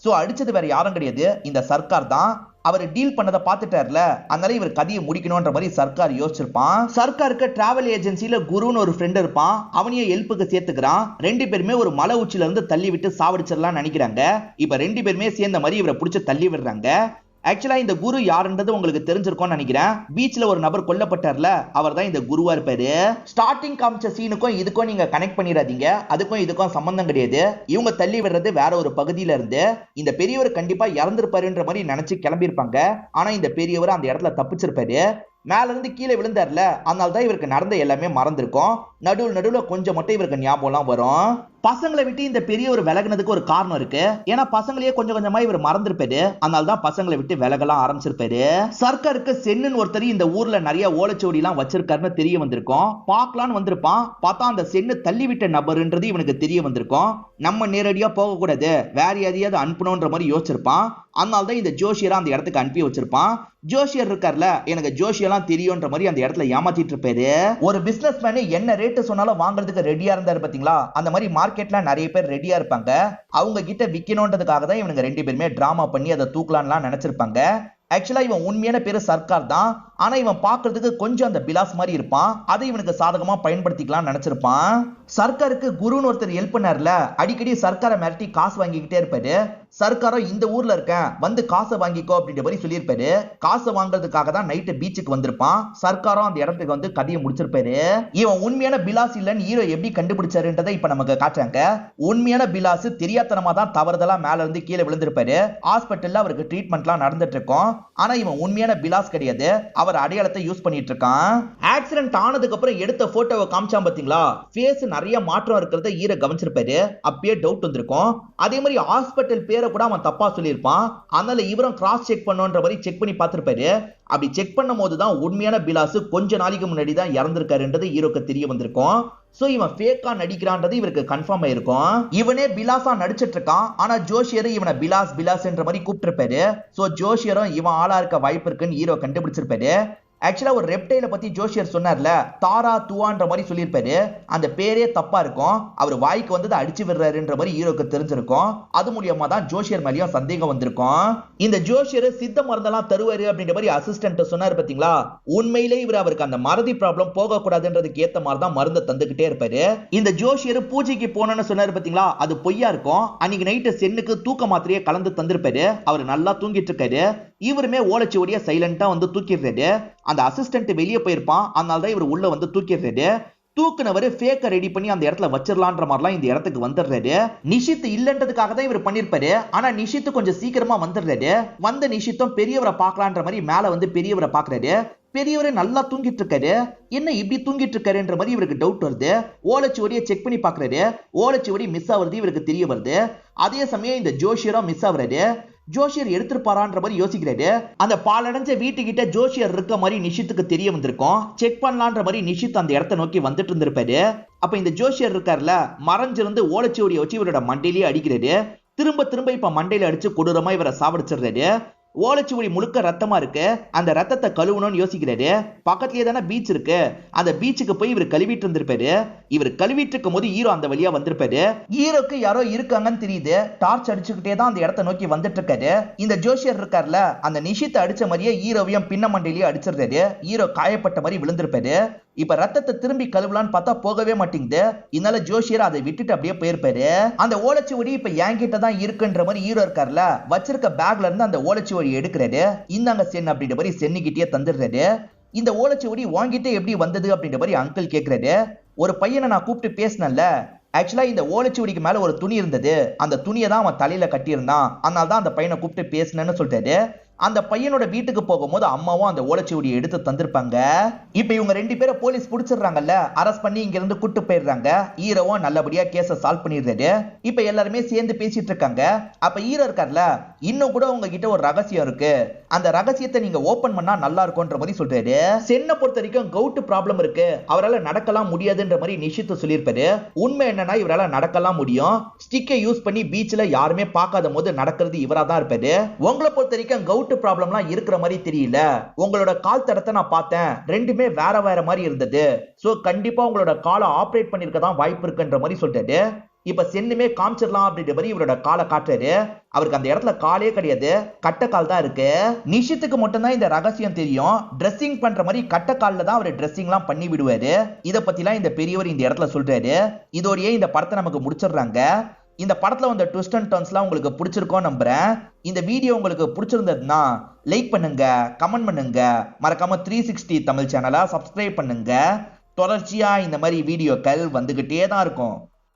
சோ அடிச்சது வேற யாரும் கிடையாது, இந்த சர்க்கார் தான். அவர் டீல் பண்ணதை பார்த்துட்டார்ல, அதனால இவர் கதையை முடிக்கணும்ன்ற மாதிரி சர்க்கார் யோசிச்சிருப்பான். சர்க்காருக்கு டிராவல் ஏஜென்சில குருன்னு ஒரு ஃப்ரெண்ட் இருப்பான். அவனையும் ஹெல்ப்புக்கு சேர்த்துக்கிறான். ரெண்டு பேருமே ஒரு மலை உச்சில இருந்து தள்ளி விட்டு சாவடிச்சிடலாம் நினைக்கிறாங்க. இப்ப ரெண்டு பேருமே சேர்ந்த மாதிரி இவரை பிடிச்சி தள்ளி விடுறாங்க. ஆக்சுவலா இந்த குரு யாருன்றது உங்களுக்கு தெரிஞ்சிருக்கும்னு நினைக்கிறேன். பீச்ல ஒரு நபர் கொல்லப்பட்டார்ல, அவர் தான் இந்த குருவா இருப்பாரு. ஸ்டார்டிங் காமிச்ச சீனுக்கும் இதுக்கும் நீங்க கனெக்ட் பண்ணிடாதீங்க, அதுக்கும் இதுக்கும் சம்பந்தம் கிடையாது. இவங்க தள்ளி விடுறது வேற ஒரு பகுதியில இருந்து. இந்த பெரியவர் கண்டிப்பா இறந்திருப்பாருன்ற மாதிரி நினைச்சு கிளம்பி இருப்பாங்க. ஆனா இந்த பெரியவர் அந்த இடத்துல தப்பிச்சிருப்பாரு. மேல இருந்து கீழே விழுந்தார்ல, அதனால தான் இவருக்கு நடந்த எல்லாமே மறந்துருக்கும். நடுவுல கொஞ்சம் மட்டும் இவருக்கு ஞாபகம் வரும். பசங்களை விட்டு இந்த பெரியவர் விலகினதுக்கு ஒரு காரணம் இருக்கு. ஏன்னா பசங்களையே கொஞ்சம் கொஞ்சமா இவர் மறந்துருப்பாரு. அதனால தான் பசங்களை விட்டு விலகலாம் ஆரம்பிச்சிருப்பாரு. சர்க்காருக்கு சென்னு ஒருத்தர் இந்த ஊர்ல நிறைய ஓலைச்சுவடி எல்லாம் வச்சிருக்காருன்னு தெரிய வந்திருக்கும். பார்க்கலான்னு வந்திருப்பான். பார்த்தா அந்த சென்னு தள்ளி விட்ட நபருன்றது இவனுக்கு தெரிய வந்திருக்கும். நம்ம நேரடியா போக கூடாது, வேற எதையாவது அனுப்பணும்ன்ற மாதிரி யோசிச்சிருப்பான். அதனால தான் இந்த ஜோஷியரை அந்த இடத்துக்கு அனுப்பி வச்சிருப்பான். ஜோஷியர் இருக்கார்ல, எனக்கு ஜோஷியெல்லாம் தெரியும்ன்ற மாதிரி அந்த இடத்துல ஏமாத்திட்டு இருப்பாரு. ஒரு பிசினஸ் மேன் என்ன ரேட்டு சொன்னாலும் வாங்குறதுக்கு ரெடியா இருந்தாரு பாத்தீங்களா, அந்த மாதிரி மார்க்கெட்ல நிறைய பேர் ரெடியா இருப்பாங்க. அவங்க கிட்ட விக்கணும்ன்றதுக்காக தான் இவங்க ரெண்டு பேருமே டிராமா பண்ணி அதை தூக்கலாம்லாம் நினைச்சிருப்பாங்க. ஆக்சுவலா இவன் உண்மையான பேரு சர்க்கார் தான். ஆனா இவன் பாக்குறதுக்கு கொஞ்சம் அந்த பிலாஸ் மாதிரி இருப்பான். அதை இவனுக்கு சாதகமா பயன்படுத்திக்கலாம் நினைச்சிருப்பான். சர்க்காருக்கு குருன்னு ஒருத்தர் ஹெல்ப் பண்ணார்ல, அடிக்கடி சர்க்காரை மிரட்டி காசு வாங்கிக்கிட்டே இருப்பாரு. சர்க்காரும் இந்த ஊர்ல இருக்கேன், வந்து காசை வாங்கிக்கோ அப்படின்ற மாதிரி சொல்லியிருப்பாரு. காசை வாங்குறதுக்காக தான் நைட்டு பீச்சுக்கு வந்திருப்பான். சர்க்காரும் அந்த இடத்துக்கு வந்து கதையை முடிச்சிருப்பாரு. இவன் உண்மையான பிலாஸ் இல்லன்னு ஹீரோ எப்படி கண்டுபிடிச்சாருன்றதை இப்ப நமக்கு காட்டுறாங்க. உண்மையான பிலாஸ் தெரியாதனமா தான் தவறுதலா மேல இருந்து கீழே விழுந்திருப்பாரு. ஹாஸ்பிட்டல்ல அவருக்கு ட்ரீட்மெண்ட்லாம் நடந்துட்டு இருக்கும். ஆனா இவன் உண்மையான பிலாஸ் கிடையாது, அவர் அடையாளத்தை யூஸ் பண்ணிட்டு இருக்கான். ஆக்சிடென்ட் ஆனதுக்கு அப்புறம் எடுத்த போட்டோவை காமிச்சான் பாத்தீங்களா, ஃபேஸ் நிறைய மாற்றம் இருக்கிறத ஹீரோ கவனிச்சிருப்பாரு. அப்பயே டவுட் வந்திருக்கும். அதே மாதிரி ஹாஸ்பிட்டல் பேரை கூட அவன் தப்பா சொல்லியிருப்பான். அதனால இவரும் கிராஸ் செக் பண்ணுன்ற மாதிரி செக் பண்ணி பார்த்திருப்பாரு. அப்படி செக் பண்ணும் போதுதான் உண்மையான பிலாஸ் கொஞ்ச நாளைக்கு முன்னாடி தான் இறந்திருக்காருன்றது ஹீரோக்கு தெரிய வந்திருக்கும். சோ இவன் ஃபேக்கா நடிக்கிறான்றது இவருக்கு கன்ஃபார்ம் ஆயிருக்கும். இவனே பிலாஸா நடிச்சிட்டு இருக்கான். ஆனா ஜோஷியர் இவனை பிலாஸ்ன்ற மாதிரி கூப்பிட்டிருப்பாரு. சோ ஜோஷியரும் இவன் ஆளா இருக்க வாய்ப்பு இருக்குன்னு ஹீரோ கண்டுபிடிச்சிருப்பாரு. ஆக்சுவலா ஒரு ரெப்டைல பத்தி ஜோஷியர் சொன்னார்ல, தாரா துவான்ற மாதிரி சொல்லியிருப்பாரு. அந்த பேரே தப்பா இருக்கும். அவர் வாய்க்கு வந்ததை அடிச்சு விடுறாருன்ற மாதிரி ஹீரோக்கு தெரிஞ்சிருக்கும். அது மூலியமா தான் ஜோஷியர் மேலேயும் சந்தேகம் வந்திருக்கும். இந்த ஜோஷியர் சித்த மருந்தெல்லாம் தருவாரு அப்படின்ற மாதிரி அசிஸ்டன்ட் சொன்னாரு பாத்தீங்களா, உண்மையிலே இவர் அவருக்கு அந்த மறதி ப்ராப்ளம் போக கூடாதுன்றதுக்கு ஏத்த மாதிரி தான் மருந்தை தந்துகிட்டே இருப்பாரு. இந்த ஜோஷியர் பூஜைக்கு போனோம்னு சொன்னாரு பாத்தீங்களா, அது பொய்யா இருக்கும். அன்னைக்கு நைட்டு சென்னுக்கு தூக்க மாத்திரையே கலந்து தந்திருப்பாரு. அவர் நல்லா தூங்கிட்டு இருக்காரு. இவருமே ஓலைச்சுவடியா சைலண்டா வந்து தூக்கிடுறாரு. அந்த அசிஸ்டன்ட் வெளியே போயிருப்பான். அதனால தான் இவர் உள்ள வந்து தூக்கிடுறாரு. தூக்குனவர் ஃபேக்க ரெடி பண்ணி அந்த இடத்துல வச்சிடலான்ற மாதிரிலாம் இந்த இடத்துக்கு வந்துடுறாரு. நிஷித் இல்லன்றதுக்காக தான் இவர் பண்ணிருப்பாரு. ஆனா நிஷித் கொஞ்சம் சீக்கிரமா வந்துடுறாரு. வந்த நிஷித்தும் பெரியவரை பார்க்கலான்ற மாதிரி மேல வந்து பெரியவரை பாக்குறாரு. பெரியவரை நல்லா தூங்கிட்டு இருக்காரு. என்ன இப்படி தூங்கிட்டு இருக்காருன்ற மாதிரி இவருக்கு டவுட் வருது. ஓலைச்சுவடியை செக் பண்ணி பாக்குறாரு. ஓலைச்சுவடி மிஸ் ஆகுறது இவருக்கு தெரிய வருது. அதே சமயம் இந்த ஜோஷியரும் மிஸ் ஆகுறாரு. ஜோஷியர் எடுத்துருப்பாரான்ற மாதிரி யோசிக்கிறாரு. அந்த பாலடைஞ்ச வீட்டுக்கிட்ட ஜோஷியர் இருக்க மாதிரி நிஷித்துக்கு தெரிய வந்திருக்கும். செக் பண்ணலான்ற மாதிரி நிஷித் அந்த இடத்தை நோக்கி வந்துட்டு இருந்திருப்பாரு. அப்ப இந்த ஜோஷியர் இருக்காருல, மறைஞ்சிருந்து ஓலைச்சுவடியை வச்சு இவரோட மண்டையிலேயே அடிக்கிறாரு. திரும்ப இப்ப மண்டையில அடிச்சு கொடூரமா இவரை சாவடிச்சிடுறாரு. ஓலைச்சுவடி முழுக்க ரத்தமா இருக்கு. அந்த ரத்தத்தை கழுவணும்னு யோசிக்கிறாரு. பக்கத்துலயே தானே பீச் இருக்கு. அந்த பீச்சுக்கு போய் இவர் கழுவிட்டு இருந்திருப்பாரு. இவர் கழுவிட்டு இருக்கும் போது ஹீரோ அந்த வழியா வந்திருப்பாரு. ஹீரோக்கு யாரோ இருக்காங்கன்னு தெரியுது. டார்ச் அடிச்சுக்கிட்டே தான் அந்த இடத்தை நோக்கி வந்துட்டு இருக்காரு. இந்த ஜோஷியர் இருக்கார்ல, அந்த நிஷித்தை அடிச்ச மாதிரியே ஹீரோவையும் பின்ன மண்டையிலேயே அடிச்சிடுறாரு. ஹீரோ காயப்பட்ட மாதிரி விழுந்திருப்பாரு. இப்ப ரத்தத்தை திரும்பி கழுவலான்னு பார்த்தா போகவே மாட்டேங்குது. இதனால ஜோஷியர் அதை விட்டுட்டு அப்படியே போயிருப்பாரு. அந்த ஓலைச்சுவடி இப்ப என்கிட்ட தான் இருக்குன்ற மாதிரி ஹீரோ இருக்கார்ல, வச்சிருக்க பேக்ல இருந்து அந்த ஓலைச்சுவடி எடுக்கிறாரு. இந்தாங்க சென் அப்படின்ற மாதிரி சென்னிக்கிட்டே தந்துடுறாரு. இந்த ஓலைச்சுவடி வாங்கிட்டே எப்படி வந்தது அப்படின்ற மாதிரி அங்கிள் கேக்குறாரு. ஒரு பையனை நான் கூப்பிட்டு பேசினேன்ல, ஆக்சுவலா இந்த ஓலைச்சுவடிக்கு மேல ஒரு துணி இருந்தது, அந்த துணியை தான் அவன் தலையில கட்டியிருந்தான், அதனால தான் அந்த பையனை கூப்பிட்டு பேசினேன்னு சொல்லிட்டாரு. அந்த பையனோட வீட்டுக்கு போகும்போது அம்மாவும் அந்த ஓலைச்சுவடியை எடுத்து தந்திருப்பாங்க. இப்ப இவங்க 2 பேரை போலீஸ் புடிச்சிடுறாங்கல்ல, அரெஸ்ட் பண்ணி இங்க இருந்து கூட்டு போயிடுறாங்க. ஹீரோவும் நல்லபடியா கேஸ சால்வ் பண்ணிடுறாரு. இப்ப எல்லாருமே சேர்ந்து பேசிட்டு இருக்காங்க. அப்ப ஹீரோ இருக்கார்ல, இன்னும் கூட உங்ககிட்ட ஒரு ரகசியம் இருக்கு, அந்த ரகசியத்தை நீங்க ஓபன் பண்ணா நல்லா இருக்கும்ன்ற மாதிரி சொல்றாரு. சென்னை பொறுத்த வரைக்கும் கவுட் ப்ராப்ளம் இருக்கு, அவரால நடக்கலாம் முடியாதுன்ற மாதிரி நிஷித் சொல்லியிருப்பாரு. உண்மை என்னன்னா இவரால நடக்கலாம் முடியும். ஸ்டிக்கை யூஸ் பண்ணி பீச்ல யாருமே பார்க்காத போது நடக்கிறது இவரா தான் இருப்பாரு. உங்களை பொறுத்த வரைக்கும் கவுட் ப்ராப்ளம்லாம் இருக்கிற மாதிரி தெரியல, உங்களோட கால் தடத்தை நான் பார்த்தேன், ரெண்டுமே வேற வேற மாதிரி இருந்தது, சோ கண்டிப்பா உங்களோட காலை ஆபரேட் பண்ணிருக்க தான் வாய்ப்பு இருக்குன்ற மாதிரி சொல்லிட்டாரு. இப்ப சென்னுமே காமிச்சிடலாம் அப்படின்ற மாதிரி இவரோட காலை காட்டுறாரு. அவருக்கு அந்த இடத்துல காலே கிடையாது, கட்ட கால் தான் இருக்கு. நிஷித்துக்கு மட்டும் தான் இந்த ரகசியம் தெரியும். ட்ரெஸ்ஸிங் பண்ற மாதிரி கட்ட கால்ல தான் அவர் ட்ரெஸ்ஸிங் எல்லாம் பண்ணி விடுவாரு. இத பத்திலாம் இந்த பெரியவர் இந்த இடத்துல சொல்றாரு. இதோடயே இந்த படத்தை நமக்கு முடிச்சிடுறாங்க. இந்த படத்துல வந்த ட்விஸ்ட் அண்ட் டர்ன்ஸ்லாம் உங்களுக்கு பிடிச்சிருக்கும் நம்புறேன். இந்த வீடியோ உங்களுக்கு பிடிச்சிருந்ததுன்னா லைக் பண்ணுங்க, கமெண்ட் பண்ணுங்க, மறக்காம 360 தமிழ் சேனலை சப்ஸ்கிரைப் பண்ணுங்க. தொடர்ச்சியா இந்த மாதிரி வீடியோக்கள் வந்துகிட்டே தான் இருக்கும்.